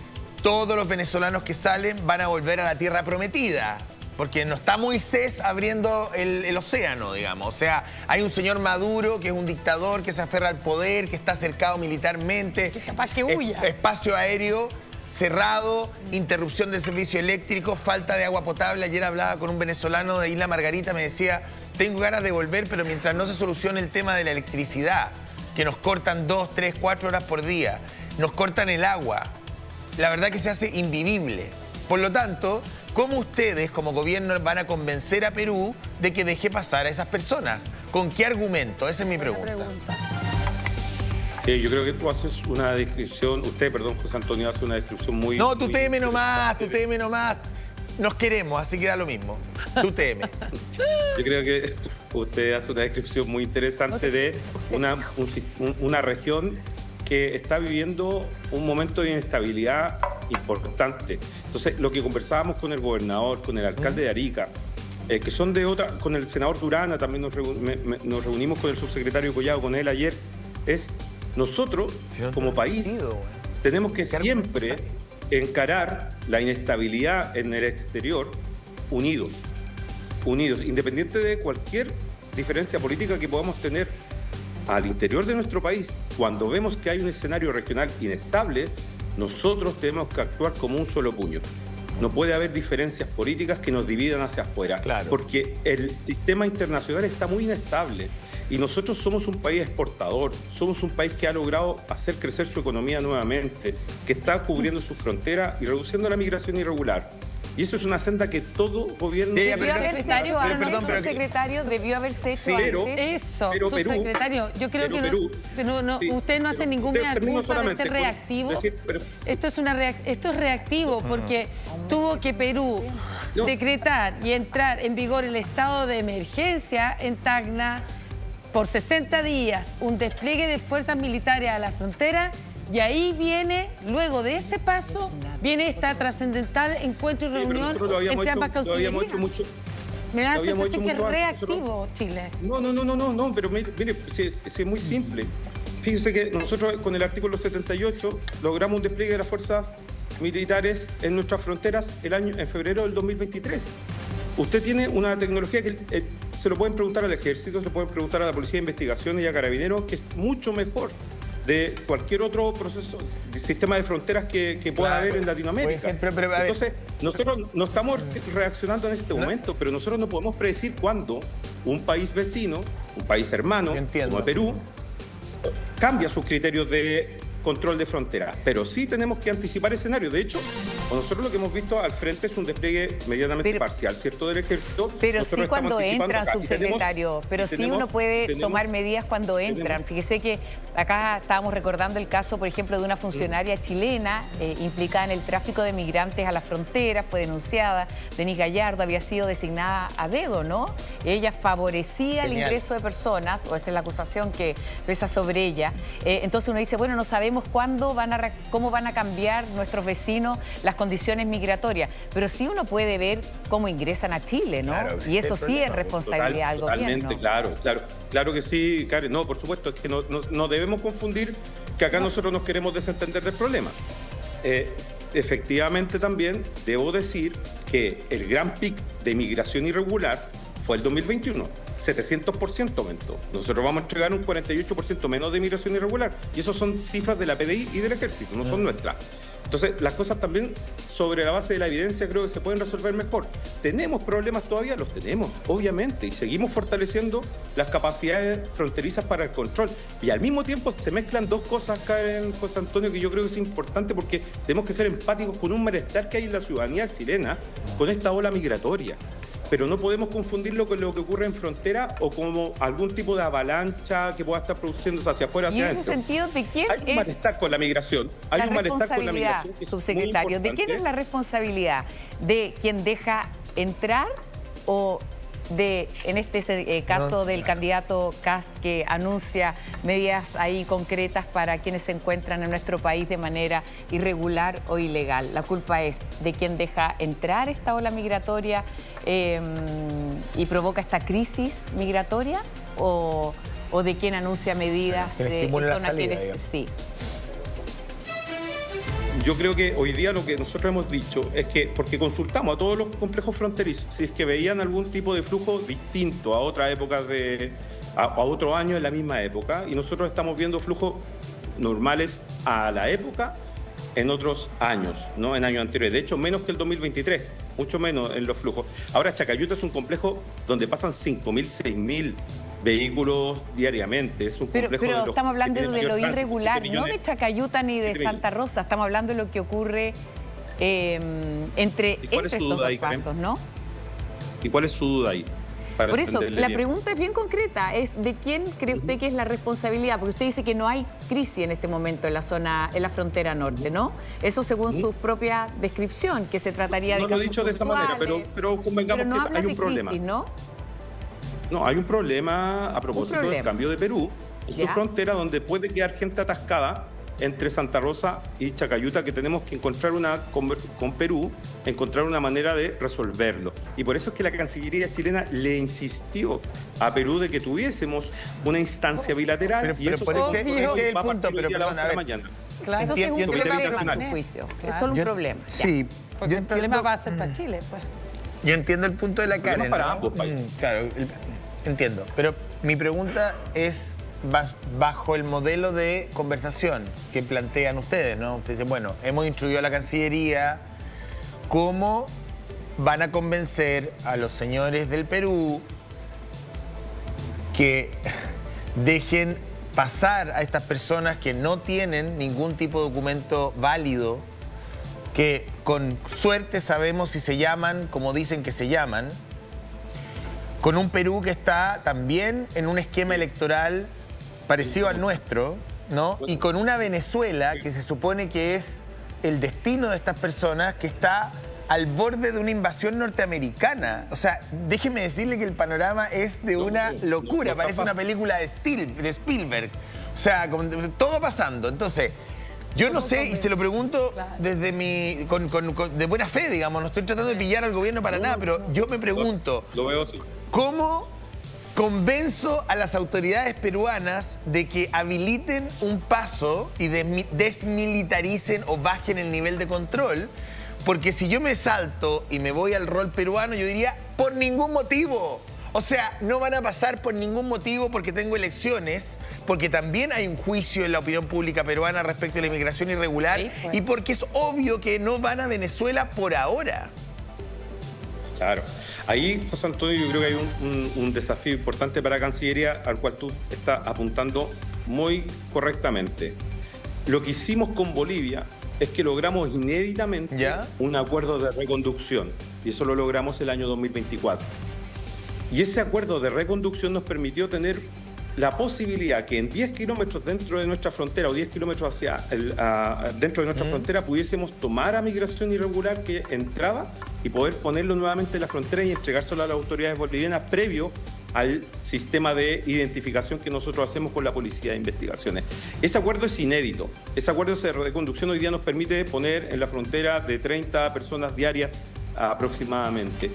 todos los venezolanos que salen van a volver a la tierra prometida. Porque no está Moisés abriendo el océano, digamos. O sea, hay un señor Maduro que es un dictador, que se aferra al poder, que está cercado militarmente. Que capaz que huya. Espacio aéreo cerrado, interrupción del servicio eléctrico, falta de agua potable. Ayer hablaba con un venezolano de Isla Margarita, me decía, tengo ganas de volver, pero mientras no se solucione el tema de la electricidad, que nos cortan 2, 3, 4 horas por día, nos cortan el agua, la verdad que se hace invivible. Por lo tanto, ¿cómo ustedes como gobierno van a convencer a Perú de que deje pasar a esas personas? ¿Con qué argumento? Esa es mi pregunta. Sí, yo creo que tú haces una descripción, José Antonio, hace una descripción muy... No, tú teme nomás, Nos queremos, así que da lo mismo. Tú teme. Yo creo que usted hace una descripción muy interesante de una región que está viviendo un momento de inestabilidad importante. Entonces, lo que conversábamos con el gobernador, con el alcalde de Arica, que son de otra, con el senador Durana, también nos reunimos con el subsecretario Collado, con él ayer, es nosotros, como país, tenemos que siempre encarar la inestabilidad en el exterior unidos, independiente de cualquier diferencia política que podamos tener al interior de nuestro país. Cuando vemos que hay un escenario regional inestable, nosotros tenemos que actuar como un solo puño. No puede haber diferencias políticas que nos dividan hacia afuera, porque el sistema internacional está muy inestable y nosotros somos un país exportador, somos un país que ha logrado hacer crecer su economía nuevamente, que está cubriendo sus fronteras y reduciendo la migración irregular. Y eso es una senda que todo gobierno... Debió haberse hecho antes, subsecretario, debió haberse hecho antes. Eso, subsecretario, yo creo que usted no hace ningún mea culpa de ser reactivo. Esto es reactivo porque tuvo que Perú decretar y entrar en vigor el estado de emergencia en Tacna por 60 días, un despliegue de fuerzas militares a la frontera. Y ahí viene, luego de ese paso, viene esta trascendental encuentro y reunión entre ambas cancillerías. Me da la sensación que es reactivo Chile. No, pero mire, es muy simple. Fíjese que nosotros con el artículo 78 logramos un despliegue de las fuerzas militares en nuestras fronteras en febrero del 2023. Usted tiene una tecnología que se lo pueden preguntar al Ejército, se lo pueden preguntar a la Policía de Investigaciones y a Carabineros, que es mucho mejor de cualquier otro proceso, sistema de fronteras que pueda haber en Latinoamérica. Entonces, nosotros no estamos reaccionando en este momento, pero nosotros no podemos predecir cuándo un país vecino, un país hermano, como Perú, cambia sus criterios de control de frontera, pero sí tenemos que anticipar escenarios. De hecho, nosotros lo que hemos visto al frente es un despliegue medianamente parcial, ¿cierto?, del ejército. Pero nosotros sí cuando entran, acá. subsecretario, pero sí uno puede tomar medidas cuando entran. Fíjese que acá estábamos recordando el caso, por ejemplo, de una funcionaria chilena implicada en el tráfico de migrantes a la frontera, fue denunciada. Denise Gallardo había sido designada a dedo, ¿no? Ella favorecía el ingreso de personas, o esa es la acusación que pesa sobre ella. Entonces uno dice, bueno, no sabemos cómo van a cambiar nuestros vecinos las condiciones migratorias, pero sí uno puede ver cómo ingresan a Chile, ¿no? Claro, y eso sí es responsabilidad del gobierno. Claro que sí, Karen. No, por supuesto, es que no debemos confundir que acá nosotros nos queremos desentender del problema. Efectivamente también debo decir que el gran pic de migración irregular fue el 2021. 700% aumentó. Nosotros vamos a entregar un 48% menos de migración irregular. Y eso son cifras de la PDI y del Ejército, no son nuestras. Entonces, las cosas también sobre la base de la evidencia creo que se pueden resolver mejor. ¿Tenemos problemas todavía? Los tenemos, obviamente, y seguimos fortaleciendo las capacidades fronterizas para el control. Y al mismo tiempo se mezclan dos cosas acá en José Antonio que yo creo que es importante porque tenemos que ser empáticos con un malestar que hay en la ciudadanía chilena con esta ola migratoria. Pero no podemos confundirlo con lo que ocurre en frontera o como algún tipo de avalancha que pueda estar produciéndose hacia afuera, hacia adentro. Y en ese sentido, ¿de quién hay un malestar con la migración? Hay un malestar con la migración que es subsecretario, ¿de quién es la responsabilidad? ¿De quien deja entrar o de, en este caso del candidato Kast, que anuncia medidas ahí concretas para quienes se encuentran en nuestro país de manera irregular o ilegal? ¿La culpa es de quien deja entrar esta ola migratoria y provoca esta crisis migratoria o de quien anuncia medidas que la salida, sí? Yo creo que hoy día lo que nosotros hemos dicho es que, porque consultamos a todos los complejos fronterizos, si es que veían algún tipo de flujo distinto a otra época, a otro año en la misma época, y nosotros estamos viendo flujos normales a la época en otros años, ¿no? En años anteriores. De hecho, menos que el 2023, mucho menos en los flujos. Ahora, Chacayuta es un complejo donde pasan 5.000, 6.000 vehículos diariamente. Es un complejo pero estamos hablando de lo irregular, no de Chacayuta ni de Santa Rosa. Estamos hablando de lo que ocurre entre estos dos pasos, ¿no? ¿Y cuál es su duda ahí? Por eso, la pregunta es bien concreta, es ¿de quién cree usted que es la responsabilidad? Porque usted dice que no hay crisis en este momento en la zona, en la frontera norte, ¿no? Eso según su propia descripción, que se trataría de casos puntuales. No lo he dicho de esa manera, pero convengamos que hay un problema. Crisis, ¿no? No, hay un problema a propósito del cambio de Perú, en su frontera, donde puede quedar gente atascada entre Santa Rosa y Chacayuta, que tenemos que encontrar con Perú, encontrar una manera de resolverlo. Y por eso es que la Cancillería chilena le insistió a Perú de que tuviésemos una instancia bilateral. Pero eso es el punto, pero perdón, a ver. Mañana. Claro, entonces es un problema de juicio. Es solo un problema. Sí. Porque el problema va a ser para Chile, pues. Yo entiendo el punto de la Karen, para ¿no? ambos países. Claro, entiendo. Pero mi pregunta es bajo el modelo de conversación que plantean ustedes, ¿no? Ustedes dicen, bueno, hemos instruido a la Cancillería, ¿cómo van a convencer a los señores del Perú que dejen pasar a estas personas que no tienen ningún tipo de documento válido, que con suerte sabemos si se llaman como dicen que se llaman, con un Perú que está también en un esquema electoral parecido al nuestro, ¿no? Y con una Venezuela que se supone que es el destino de estas personas, que está al borde de una invasión norteamericana? O sea, déjeme decirle que el panorama es de una locura, parece una película de Spielberg. O sea, todo pasando. Entonces, yo no sé, y se lo pregunto desde de buena fe, digamos, no estoy tratando de pillar al gobierno para nada, pero yo me pregunto, lo veo así. ¿Cómo convenzo a las autoridades peruanas de que habiliten un paso y desmilitaricen o bajen el nivel de control? Porque si yo me salto y me voy al rol peruano, yo diría, por ningún motivo. O sea, no van a pasar por ningún motivo porque tengo elecciones, porque también hay un juicio en la opinión pública peruana respecto a la inmigración irregular, sí, pues, y porque es obvio que no van a Venezuela por ahora. Claro. Ahí, José Antonio, yo creo que hay un desafío importante para la Cancillería al cual tú estás apuntando muy correctamente. Lo que hicimos con Bolivia es que logramos inéditamente un acuerdo de reconducción, y eso lo logramos el año 2024. Y ese acuerdo de reconducción nos permitió tener la posibilidad que en 10 kilómetros dentro de nuestra frontera o 10 kilómetros dentro de nuestra frontera pudiésemos tomar a migración irregular que entraba y poder ponerlo nuevamente en la frontera y entregárselo a las autoridades bolivianas previo al sistema de identificación que nosotros hacemos con la Policía de Investigaciones. Ese acuerdo es inédito. Ese acuerdo de reconducción hoy día nos permite poner en la frontera de 30 personas diarias aproximadamente.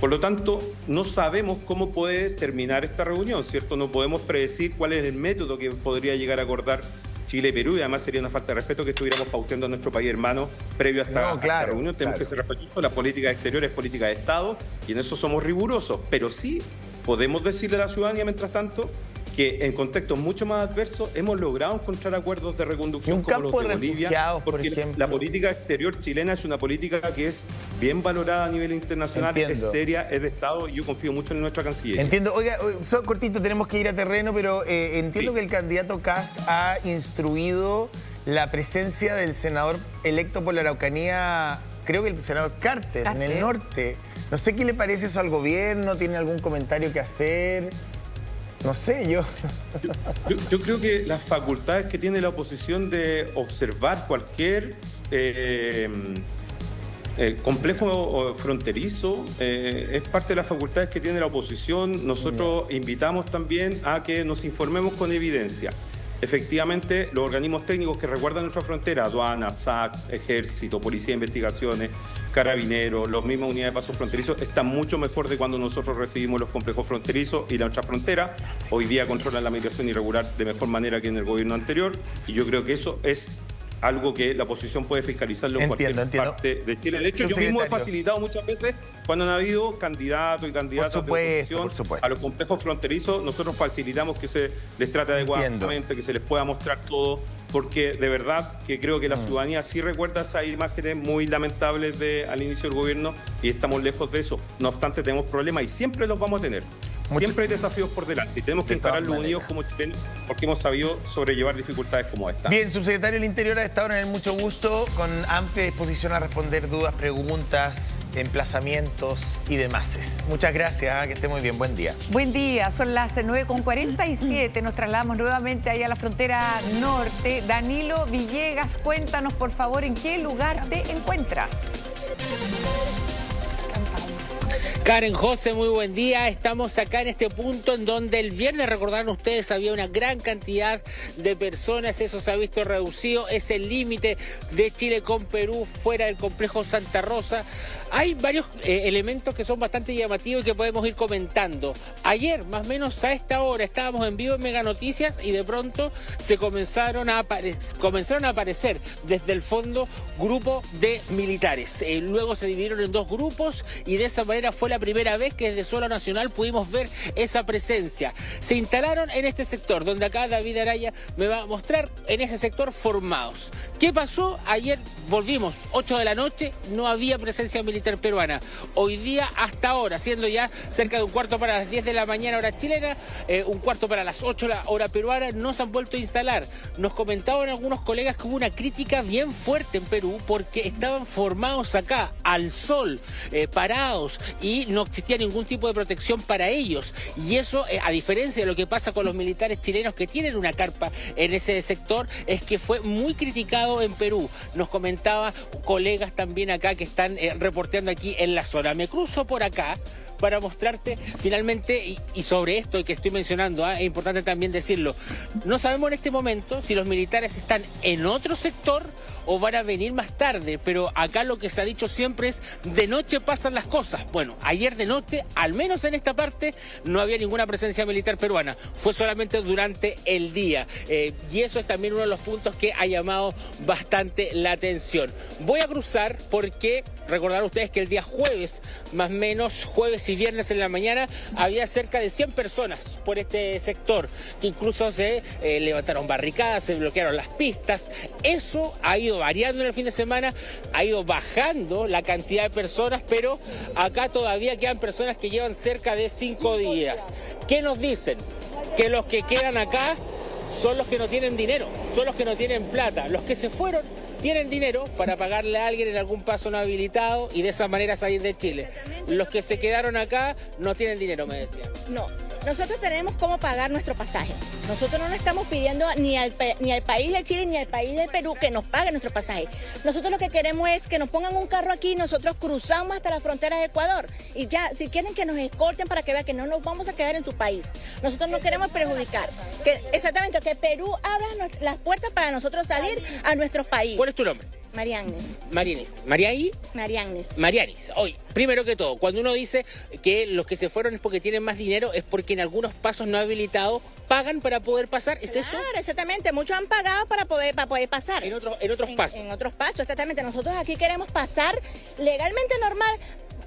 Por lo tanto, no sabemos cómo puede terminar esta reunión, ¿cierto? No podemos predecir cuál es el método que podría llegar a acordar Chile y Perú, y además sería una falta de respeto que estuviéramos pauteando a nuestro país hermano previo a esta reunión. Tenemos que ser respetuosos, la política exterior es política de Estado y en eso somos rigurosos, pero sí podemos decirle a la ciudadanía, mientras tanto, que en contextos mucho más adversos hemos logrado encontrar acuerdos de reconducción como los de Bolivia, porque la política exterior chilena es una política que es bien valorada a nivel internacional, es seria, es de Estado, y yo confío mucho en nuestra Cancillería. Entiendo. Oiga, cortito, tenemos que ir a terreno, pero entiendo que el candidato Kast ha instruido la presencia del senador electo por la Araucanía, creo que el senador Carter, en el norte. No sé qué le parece eso al gobierno, ¿tiene algún comentario que hacer? No sé, yo creo que las facultades que tiene la oposición de observar cualquier complejo fronterizo es parte de las facultades que tiene la oposición. Nosotros invitamos también a que nos informemos con evidencia. Efectivamente, los organismos técnicos que resguardan nuestra frontera, aduana, SAC, Ejército, Policía de Investigaciones, Carabineros, los mismos unidades de paso fronterizos, están mucho mejor de cuando nosotros recibimos los complejos fronterizos y nuestra frontera. Hoy día controlan la migración irregular de mejor manera que en el gobierno anterior, y yo creo que eso es algo que la oposición puede fiscalizarlo en cualquier parte de Chile. De hecho, yo mismo he facilitado muchas veces cuando han habido candidatos y candidatas de oposición a los complejos fronterizos. Nosotros facilitamos que se les trate adecuadamente, que se les pueda mostrar todo, porque de verdad que creo que la ciudadanía sí recuerda esas imágenes muy lamentables al inicio del gobierno, y estamos lejos de eso. No obstante, tenemos problemas y siempre los vamos a tener. Siempre hay desafíos por delante y tenemos que encararlos unidos como chilenos, porque hemos sabido sobrellevar dificultades como esta. Bien, subsecretario del Interior, a esta hora en el Mucho Gusto, con amplia disposición a responder dudas, preguntas, emplazamientos y demás. Muchas gracias, que esté muy bien, buen día. Buen día, son las 9:47, nos trasladamos nuevamente ahí a la frontera norte. Danilo Villegas, cuéntanos por favor en qué lugar te encuentras. Karen, José, muy buen día. Estamos acá en este punto en donde el viernes, recordarán ustedes, había una gran cantidad de personas. Eso se ha visto reducido. Es el límite de Chile con Perú, fuera del complejo Santa Rosa. Hay varios elementos que son bastante llamativos y que podemos ir comentando. Ayer, más o menos a esta hora, estábamos en vivo en Mega Noticias y de pronto se comenzaron a aparecer desde el fondo grupos de militares. Luego se dividieron en dos grupos y de esa manera fue la primera vez que desde suelo nacional pudimos ver esa presencia. Se instalaron en este sector, donde acá David Araya me va a mostrar, en ese sector formados. ¿Qué pasó? Ayer volvimos, 8 de la noche, no había presencia militar peruana. Hoy día, hasta ahora, siendo ya cerca de un cuarto para las 10 de la mañana hora chilena, un cuarto para las 8 la hora peruana, no se han vuelto a instalar. Nos comentaban algunos colegas que hubo una crítica bien fuerte en Perú porque estaban formados acá, al sol, parados, y no existía ningún tipo de protección para ellos. Y eso, a diferencia de lo que pasa con los militares chilenos que tienen una carpa en ese sector, es que fue muy criticado en Perú. Nos comentaba colegas también acá que están reporteando aquí en la zona. Me cruzo por acá para mostrarte finalmente, y sobre esto que estoy mencionando, es importante también decirlo, no sabemos en este momento si los militares están en otro sector o van a venir más tarde, pero acá lo que se ha dicho siempre es de noche pasan las cosas. Bueno, ayer de noche, al menos en esta parte, no había ninguna presencia militar peruana, fue solamente durante el día, y eso es también uno de los puntos que ha llamado bastante la atención. Voy a cruzar porque recordar ustedes que el día jueves, más o menos jueves y viernes en la mañana, había cerca de 100 personas por este sector, que incluso se levantaron barricadas, se bloquearon las pistas. Eso ha ido variando en el fin de semana, ha ido bajando la cantidad de personas, pero acá todavía quedan personas que llevan cerca de 5 días. ¿Qué nos dicen? Que los que quedan acá son los que no tienen dinero, son los que no tienen plata. Los que se fueron tienen dinero para pagarle a alguien en algún paso no habilitado y de esa manera salir de Chile. Los que se quedaron acá no tienen dinero, me decían. No, nosotros tenemos cómo pagar nuestro pasaje. Nosotros no le estamos pidiendo ni al país de Chile ni al país de Perú que nos pague nuestro pasaje. Nosotros lo que queremos es que nos pongan un carro aquí y nosotros cruzamos hasta la frontera de Ecuador. Y ya, si quieren que nos escolten para que vean que no nos vamos a quedar en su país. Nosotros no queremos perjudicar. Exactamente, que Perú abra las puertas para nosotros salir a nuestro país. ¿Cuál es tu nombre? María Agnes. María Agnes. Hoy, primero que todo, cuando uno dice que los que se fueron es porque tienen más dinero, es porque en algunos pasos no habilitados pagan para poder pasar, ¿es eso? Claro, exactamente. Muchos han pagado para poder pasar. En otros pasos. En otros pasos, exactamente. Nosotros aquí queremos pasar legalmente normal,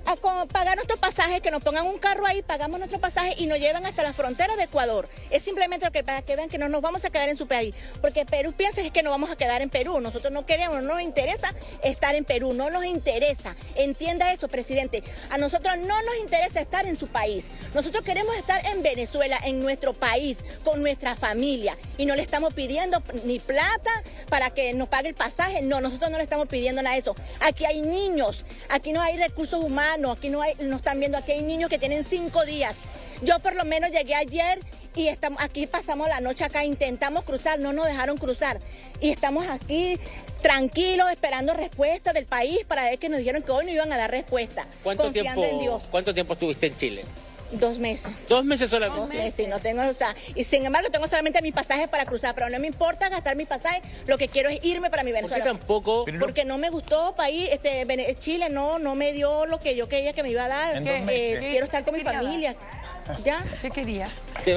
a pagar nuestro pasaje, que nos pongan un carro ahí, pagamos nuestro pasaje y nos llevan hasta la frontera de Ecuador. Es simplemente para que vean que no nos vamos a quedar en su país, porque Perú piensa que nos vamos a quedar en Perú. Nosotros no queremos, no nos interesa estar en Perú, no nos interesa. Entienda eso, presidente. A nosotros no nos interesa estar en su país. Nosotros queremos estar en Venezuela, en nuestro país, con nuestra familia. Y no le estamos pidiendo ni plata para que nos pague el pasaje. No, nosotros no le estamos pidiendo nada de eso. Aquí hay niños, aquí no hay recursos humanos. Aquí no están viendo, aquí hay niños que tienen 5 días. Yo por lo menos llegué ayer y aquí pasamos la noche acá, intentamos cruzar, no nos dejaron cruzar. Y estamos aquí tranquilos, esperando respuesta del país para ver que nos dijeron que hoy no iban a dar respuesta. ¿Cuánto tiempo estuviste en Chile? 2 meses. 2 meses solamente. 2 meses, y no tengo, o sea, y sin embargo tengo solamente mi pasaje para cruzar, pero no me importa gastar mi pasaje, lo que quiero es irme para mi Venezuela. ¿Por qué tampoco? Porque no me gustó país, Chile no me dio lo que yo quería que me iba a dar. Quiero estar con mi familia. ¿Ya? ¿Qué querías? Te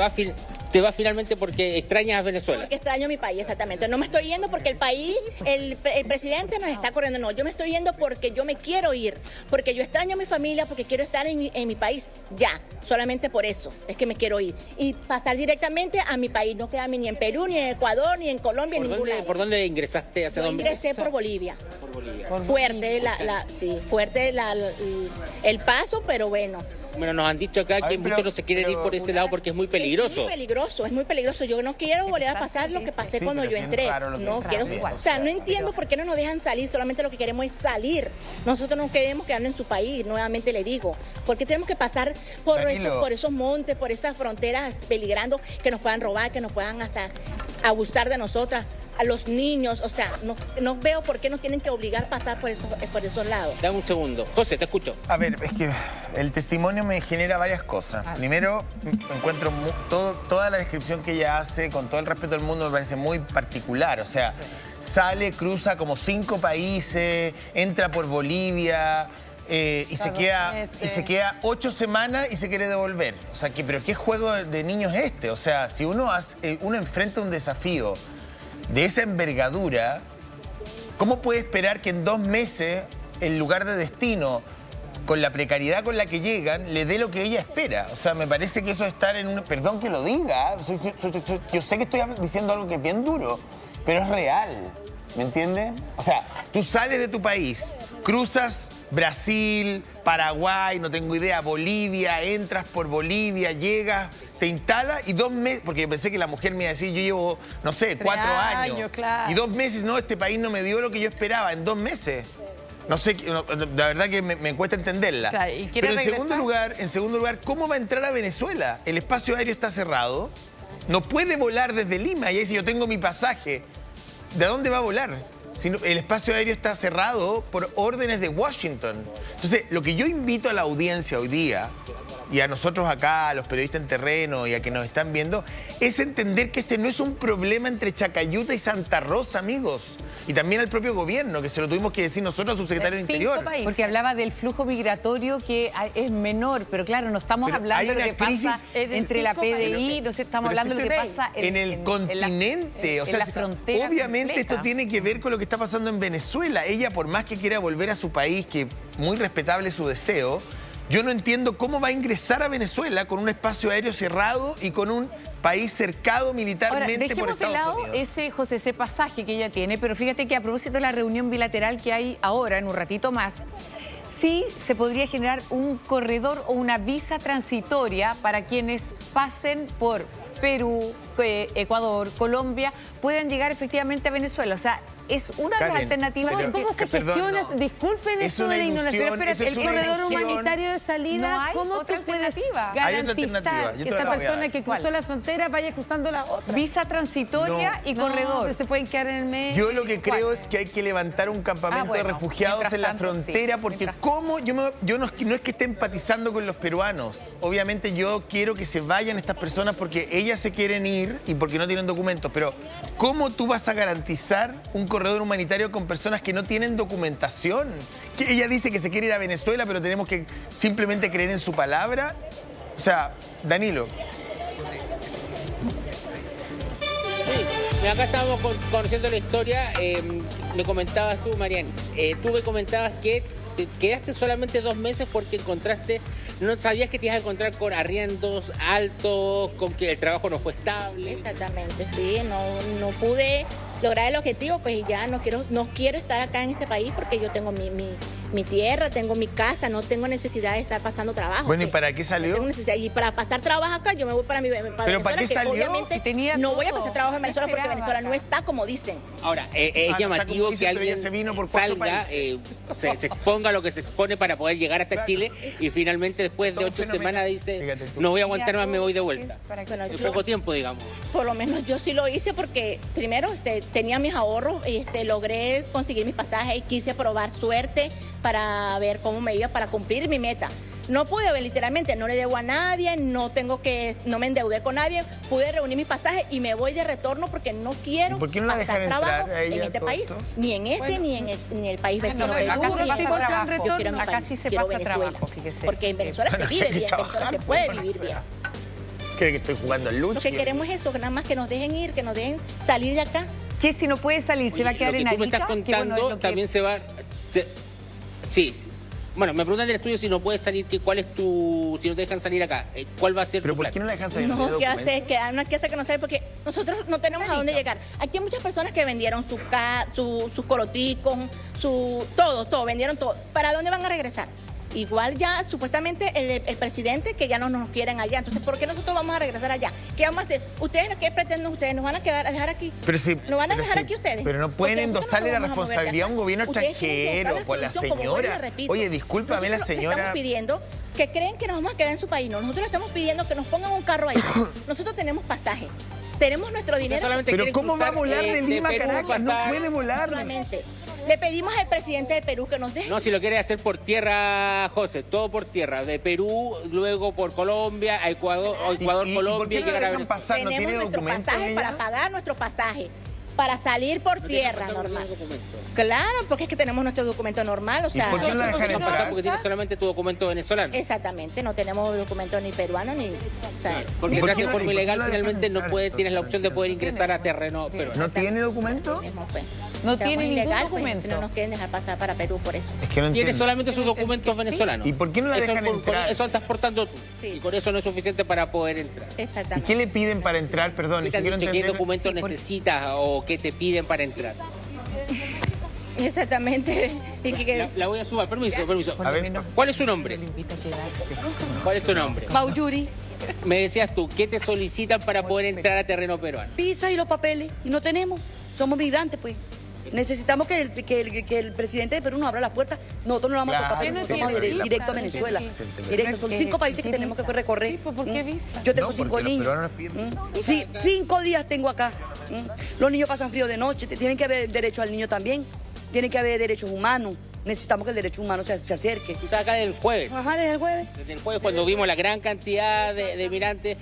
va finalmente porque extrañas a Venezuela. Porque extraño mi país, exactamente. No me estoy yendo porque el país, el presidente nos está corriendo. No, yo me estoy yendo porque yo me quiero ir. Porque yo extraño a mi familia, porque quiero estar en mi país ya. Solamente por eso es que me quiero ir. Y pasar directamente a mi país. No quedarme ni en Perú, ni en Ecuador, ni en Colombia, ni en ningún lado. ¿Por dónde ingresaste hace 2 meses? Ingresé por Bolivia. Fuerte, fuerte el paso, pero bueno. Bueno, nos han dicho acá que muchos no se quieren ir por ese lado porque es muy peligroso. Es muy peligroso. Yo no quiero volver a pasar lo que pasé cuando yo entré. No quiero, o sea, no entiendo por qué no nos dejan salir, solamente lo que queremos es salir. Nosotros no queremos quedarnos en su país, nuevamente le digo. Porque tenemos que pasar por esos montes, por esas fronteras peligrando, que nos puedan robar, que nos puedan hasta abusar de nosotras. A los niños, o sea, no veo por qué nos tienen que obligar a pasar por esos lados. Dame un segundo. José, te escucho. A ver, es que el testimonio me genera varias cosas. Primero, encuentro toda la descripción que ella hace, con todo el respeto del mundo, me parece muy particular. O sea, sale, cruza como 5 países, entra por Bolivia... y se queda 8 semanas y se quiere devolver. O sea, pero ¿qué juego de niños es este? O sea, si uno enfrenta un desafío de esa envergadura, ¿cómo puede esperar que en 2 meses el lugar de destino, con la precariedad con la que llegan, le dé lo que ella espera? O sea, me parece que eso es estar en un... Perdón que lo diga, yo sé que estoy diciendo algo que es bien duro, pero es real, ¿me entiendes? O sea, tú sales de tu país, cruzas Brasil, Paraguay, no tengo idea, Bolivia, entras por Bolivia, llegas, te instalas y 2 meses, porque yo pensé que la mujer me iba a decir, yo llevo, no sé, 4 años. Claro. Y 2 meses, no, este país no me dio lo que yo esperaba, en 2 meses. No sé, la verdad que me cuesta entenderla. Claro, ¿y pero en segundo lugar, ¿cómo va a entrar a Venezuela? El espacio aéreo está cerrado, no puede volar desde Lima, y ahí si yo tengo mi pasaje, ¿de dónde va a volar? El espacio aéreo está cerrado por órdenes de Washington. Entonces, lo que yo invito a la audiencia hoy día, y a nosotros acá, a los periodistas en terreno y a que nos están viendo, es entender que este no es un problema entre Chacayuta y Santa Rosa, amigos. Y también al propio gobierno, que se lo tuvimos que decir nosotros al subsecretario del Interior. Porque hablaba del flujo migratorio que es menor, pero claro, no estamos hablando de lo que pasa entre la PDI, no sé, estamos hablando de lo que pasa en el continente. En la frontera obviamente completa. Esto tiene que ver con lo que está pasando en Venezuela. Ella, por más que quiera volver a su país, que muy respetable su deseo, yo no entiendo cómo va a ingresar a Venezuela con un espacio aéreo cerrado y con un país cercado militarmente por Estados Unidos. José, ese pasaje que ella tiene, pero fíjate que a propósito de la reunión bilateral que hay ahora, en un ratito más, sí se podría generar un corredor o una visa transitoria para quienes pasen por Perú, Ecuador, Colombia, puedan llegar efectivamente a Venezuela. O sea, es una de las alternativas. ¿Cómo se gestiona? Disculpen eso de la ignoración, pero el corredor humanitario de salida, ¿cómo tú puedes garantizar que esa persona que cruzó la frontera vaya cruzando la otra? Visa transitoria y corredor. Que se pueden quedar en el medio. Yo lo que creo es que hay que levantar un campamento de refugiados en la frontera, porque ¿cómo? Yo no es que esté empatizando con los peruanos. Obviamente yo quiero que se vayan estas personas porque ellas se quieren ir y porque no tienen documentos, pero ¿cómo tú vas a garantizar un corredor humanitario con personas que no tienen documentación? Que ella dice que se quiere ir a Venezuela, pero tenemos que simplemente creer en su palabra. O sea, Danilo. Sí, acá estábamos conociendo la historia. Me comentabas tú, Marianis. Tú me comentabas que te quedaste solamente 2 meses porque no sabías que te ibas a encontrar con arriendos altos, con que el trabajo no fue estable. Exactamente, sí, no pude lograr el objetivo, pues ya no quiero estar acá en este país porque yo tengo mi tierra, tengo mi casa, no tengo necesidad de estar pasando trabajo. Bueno, ¿y para qué salió? No tengo necesidad. Y para pasar trabajo acá, yo me voy para Venezuela. ¿Pero para qué salió? Obviamente si no voy a pasar trabajo en Venezuela porque Venezuela no está como dicen. Ahora, es llamativo que alguien salga, se exponga lo que se expone para poder llegar hasta Chile y finalmente después de 8 semanas dice, no voy a aguantar más, me voy de vuelta. En poco tiempo, digamos. Por lo menos yo sí lo hice porque primero tenía mis ahorros, logré conseguir mis pasajes y quise probar suerte para ver cómo me iba para cumplir mi meta. No pude ver, literalmente, no le debo a nadie, no me endeudé con nadie, pude reunir mis pasajes y me voy de retorno porque no quiero pasar trabajo en este país, ni en este, ni en el país vecino. Acá sí se pasa trabajo, fíjese. Porque en Venezuela se vive bien, en Venezuela se puede vivir bien. ¿Cree que estoy jugando al lucho? Lo que queremos es eso, nada más que nos dejen ir, que nos dejen salir de acá. ¿Qué si no puede salir? ¿Se va a quedar en Arica? Lo que tú me estás contando también se va... Sí. Bueno, me preguntan del estudio si no puedes salir, si no te dejan salir acá, ¿cuál va a ser tu plan? ¿Pero por qué no la dejan salir? No, ¿qué hace? Quedarnos aquí hasta que no sale, porque nosotros no tenemos a dónde llegar. Aquí hay muchas personas que vendieron sus coroticos, todo, vendieron todo. ¿Para dónde van a regresar? Igual ya, supuestamente, el presidente que ya no nos quieren allá. Entonces, ¿por qué nosotros vamos a regresar allá? ¿Qué vamos a hacer? ¿Ustedes qué pretenden ustedes? ¿Nos van a dejar aquí? ¿Nos van a dejar aquí ustedes? Pero no pueden endosarle la responsabilidad a un gobierno extranjero, por la señora. Oye, discúlpame la señora. Estamos pidiendo que creen que nos vamos a quedar en su país. No, nosotros estamos pidiendo que nos pongan un carro ahí. Nosotros tenemos pasaje. Tenemos nuestro dinero. Pero ¿cómo va a volar de Lima a Caracas? No puede volar. Solamente. Le pedimos al presidente de Perú que nos deje. No, si lo quiere hacer por tierra, José, todo por tierra. De Perú, luego por Colombia, a Ecuador, Colombia, llegar a Venezuela. Tenemos nuestro pasaje para pagar nuestro pasaje. Para salir por tierra normal. Claro, porque es que tenemos nuestro documento normal, o sea... ¿Y por qué no la dejan entrar? Porque tienes solamente tu documento venezolano. Exactamente, no tenemos documento ni peruano ni... O sea, porque entraste de forma ilegal, finalmente no tienes la opción de poder ingresar a terreno peruano. ¿No tiene documento? No tiene ningún ilegal, documento. Pues, no nos quieren dejar pasar para Perú por eso. Es que no tiene solamente sus documentos venezolanos. ¿Y por qué no la dejan entrar? Eso estás portando tú. Sí, y por eso no es suficiente para poder entrar. Exactamente. ¿Y qué le piden para entrar? Perdón, es que quiero entender. ¿Qué documentos necesitas o qué te piden para entrar? Exactamente. La voy a sumar, permiso. A ver. ¿Cuál es su nombre? ¿Cuál es tu nombre? Mauyuri. Me decías tú, ¿qué te solicitan para poder entrar a terreno peruano? Visa y los papeles, y no tenemos. Somos migrantes, pues. Necesitamos que el presidente de Perú nos abra las puertas. Nosotros no vamos a tocar, nosotros vamos directo a Venezuela. Directo. Son 5 países que tenemos que recorrer. ¿Por qué visa? Yo tengo 5 niños. Sí, 5 días tengo acá. Los niños pasan frío de noche. Tienen que haber derecho al niño también. Tienen que haber derechos humanos. Necesitamos que el derecho humano se acerque. Tú estás acá desde el jueves. Ajá, desde el jueves. Desde el jueves, cuando vimos la gran cantidad de migrantes.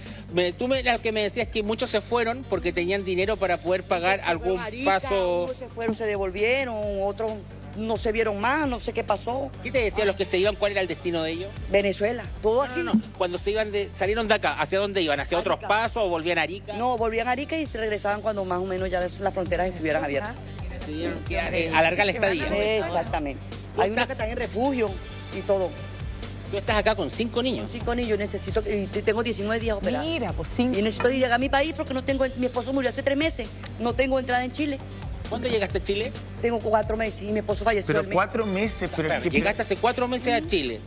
Tú lo que me decías es que muchos se fueron porque tenían dinero para poder pagar algún paso. Unos se fueron, se devolvieron, otros no se vieron más, no sé qué pasó. ¿Qué te decían los que se iban? ¿Cuál era el destino de ellos? Venezuela, todo aquí. No. Cuando salieron de acá, ¿hacia dónde iban? ¿Hacia otros pasos o volvían a Arica? No, volvían a Arica y se regresaban cuando más o menos ya las fronteras estuvieran abiertas. Alargar la estadía. Exactamente. Hay una que está en refugio y todo. Tú estás acá con 5 niños. 5 niños, necesito, y tengo 19 días operados. Mira, pues 5. Y necesito llegar a mi país porque no tengo, mi esposo murió hace 3 meses, no tengo entrada en Chile. ¿Cuándo llegaste a Chile? Tengo 4 meses y mi esposo falleció. Pero 4 meses, pero... Llegaste hace 4 meses a Chile.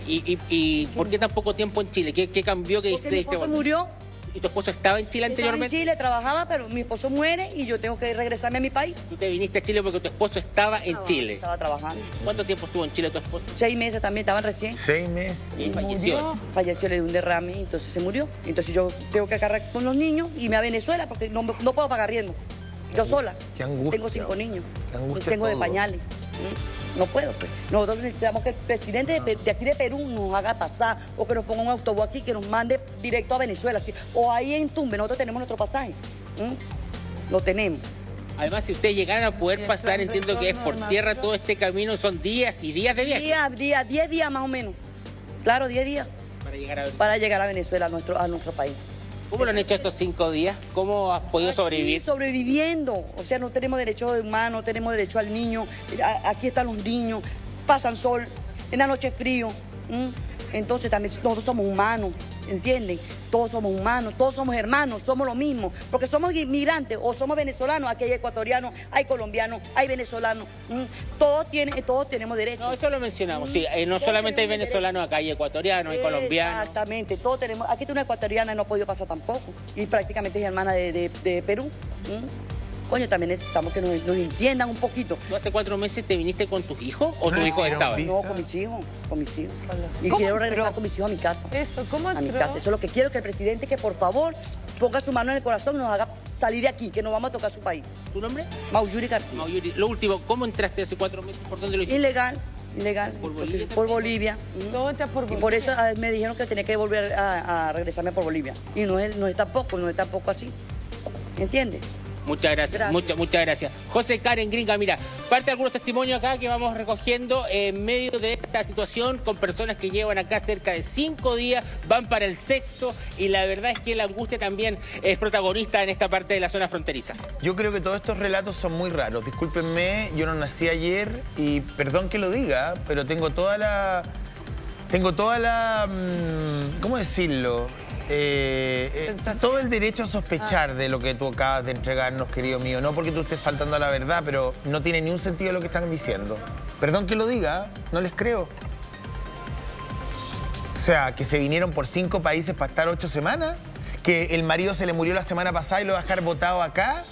¿Y por qué tan poco tiempo en Chile? ¿Qué cambió que Porque mi esposo murió. ¿Y tu esposo estaba en Chile anteriormente? Estaba en Chile, trabajaba, pero mi esposo muere y yo tengo que regresarme a mi país. Tú te viniste a Chile porque tu esposo estaba en Chile. Estaba trabajando. ¿Cuánto tiempo estuvo en Chile tu esposo? 6 meses también, estaban recién. 6 meses. Y falleció. Falleció, le dio un derrame y entonces se murió. Entonces yo tengo que agarrar con los niños y me voy a Venezuela porque no puedo pagar riendo. Yo sola. Qué angustia. Tengo 5 niños. Qué angustia Tengo de todo. pañales. No puedo, pues. Nosotros necesitamos que el presidente de aquí de Perú nos haga pasar o que nos ponga un autobús aquí que nos mande directo a Venezuela. ¿Sí? O ahí en Tumbe, nosotros tenemos nuestro pasaje. Lo tenemos. Además, si ustedes llegaran a poder pasar, entiendo que es por tierra todo este camino, son días y días de viaje. 10 días más o menos. Claro, 10 días. Para llegar a Venezuela, a nuestro país. ¿Cómo lo han hecho estos 5 días? ¿Cómo has podido sobrevivir? Sobreviviendo. O sea, no tenemos derecho de humano, no tenemos derecho al niño. Aquí están los niños, pasan sol, en la noche es frío. Entonces también nosotros somos humanos, ¿entienden? Todos somos humanos, todos somos hermanos, somos lo mismo. Porque somos inmigrantes o somos venezolanos, aquí hay ecuatorianos, hay colombianos, hay venezolanos. Todos tenemos derecho. No, eso lo mencionamos, sí. No solamente hay venezolanos, acá hay ecuatorianos, hay colombianos. Exactamente, todos tenemos. Aquí tengo una ecuatoriana y no ha podido pasar tampoco. Y prácticamente es hermana de Perú. Coño, también necesitamos que nos entiendan un poquito. ¿Tú hace 4 meses te viniste con tus hijos o tus hijos estaban? No, con mis hijos. Y quiero regresar con mis hijos a mi casa. ¿Cómo a mi casa. Eso es lo que quiero, que el presidente, que por favor ponga su mano en el corazón y nos haga salir de aquí, que nos vamos a tocar su país. ¿Tu nombre? Mauyuri García. Mauyuri. Lo último, ¿cómo entraste hace 4 meses? ¿Por dónde lo hiciste? Ilegal. ¿Por Bolivia? ¿Cómo entras por Bolivia? Y por eso me dijeron que tenía que volver a regresarme por Bolivia. Y no es tampoco así. ¿Entiendes? Muchas gracias. Muchas gracias. José Karen Gringa, mira, parte de algunos testimonios acá que vamos recogiendo en medio de esta situación con personas que llevan acá cerca de 5 días, van para el 6º y la verdad es que la angustia también es protagonista en esta parte de la zona fronteriza. Yo creo que todos estos relatos son muy raros. Discúlpenme, yo no nací ayer y perdón que lo diga, pero tengo toda la... ¿cómo decirlo? Todo el derecho a sospechar de lo que tú acabas de entregarnos, querido mío. No porque tú estés faltando a la verdad, pero no tiene ni un sentido lo que están diciendo. Perdón que lo diga, no les creo. O sea, que se vinieron por 5 países para estar 8 semanas. Que el marido se le murió la semana pasada y lo va a dejar botado acá.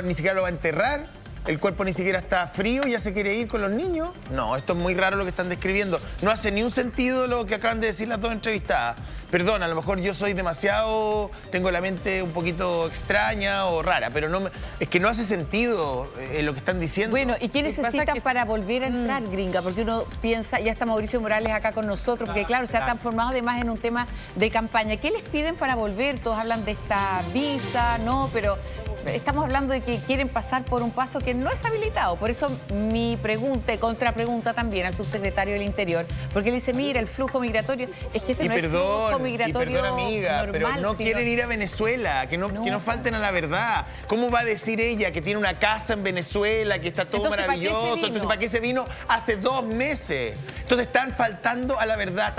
Ni siquiera lo va a enterrar. El cuerpo ni siquiera está frío y ya se quiere ir con los niños. No, esto es muy raro lo que están describiendo. No hace ni un sentido lo que acaban de decir las 2 entrevistadas. Perdón, a lo mejor yo soy demasiado... Tengo la mente un poquito extraña o rara, pero es que no hace sentido lo que están diciendo. Bueno, ¿y qué necesitan para volver a entrar, Gringa? Porque uno piensa, ya está Mauricio Morales acá con nosotros, porque claro, se ha transformado además en un tema de campaña. ¿Qué les piden para volver? Todos hablan de esta visa, ¿no? Pero estamos hablando de que quieren pasar por un paso que no es habilitado. Por eso mi pregunta y contrapregunta también al subsecretario del Interior, porque él dice, mira, el flujo migratorio, es que este no es flujo migratorio perdón, amiga, normal, pero no quieren ir a Venezuela, que no falten a la verdad. ¿Cómo va a decir ella que tiene una casa en Venezuela, que está todo entonces, maravilloso? Entonces, ¿para qué se vino hace 2 meses? Entonces, están faltando a la verdad,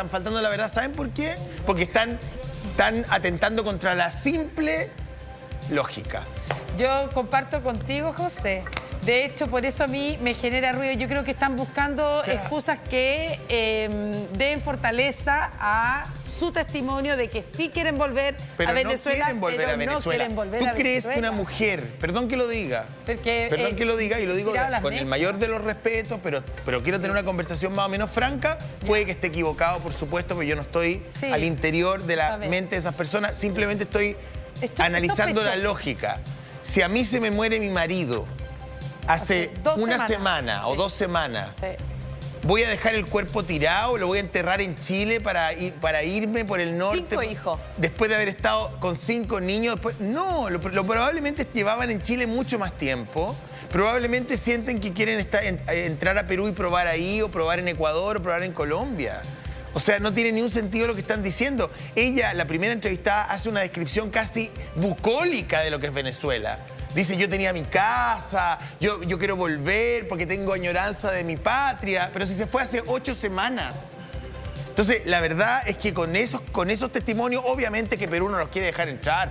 ¿Saben por qué? Porque están atentando contra la simple lógica. Yo comparto contigo, José. De hecho, por eso a mí me genera ruido. Yo creo que están buscando excusas que den fortaleza a su testimonio de que sí quieren volver a Venezuela, no quieren volver a Venezuela. ¿Tú crees que una mujer, perdón que lo diga, perdón que lo diga, y lo digo con el mayor de los respetos, pero quiero tener una conversación más o menos franca, puede que esté equivocado, por supuesto, porque yo no estoy al interior de la mente de esas personas, simplemente estoy analizando la lógica. Si a mí se me muere mi marido hace una semana o 2 semanas, ¿voy a dejar el cuerpo tirado? ¿Lo voy a enterrar en Chile para irme por el norte? 5 hijos. Después de haber estado con 5 niños. No, probablemente llevaban en Chile mucho más tiempo. Probablemente sienten que quieren entrar a Perú y probar ahí, o probar en Ecuador, o probar en Colombia. O sea, no tiene ni un sentido lo que están diciendo. Ella, la primera entrevistada, hace una descripción casi bucólica de lo que es Venezuela. Dice, yo tenía mi casa, yo quiero volver porque tengo añoranza de mi patria. Pero si se fue hace 8 semanas. Entonces, la verdad es que con esos testimonios, obviamente que Perú no los quiere dejar entrar.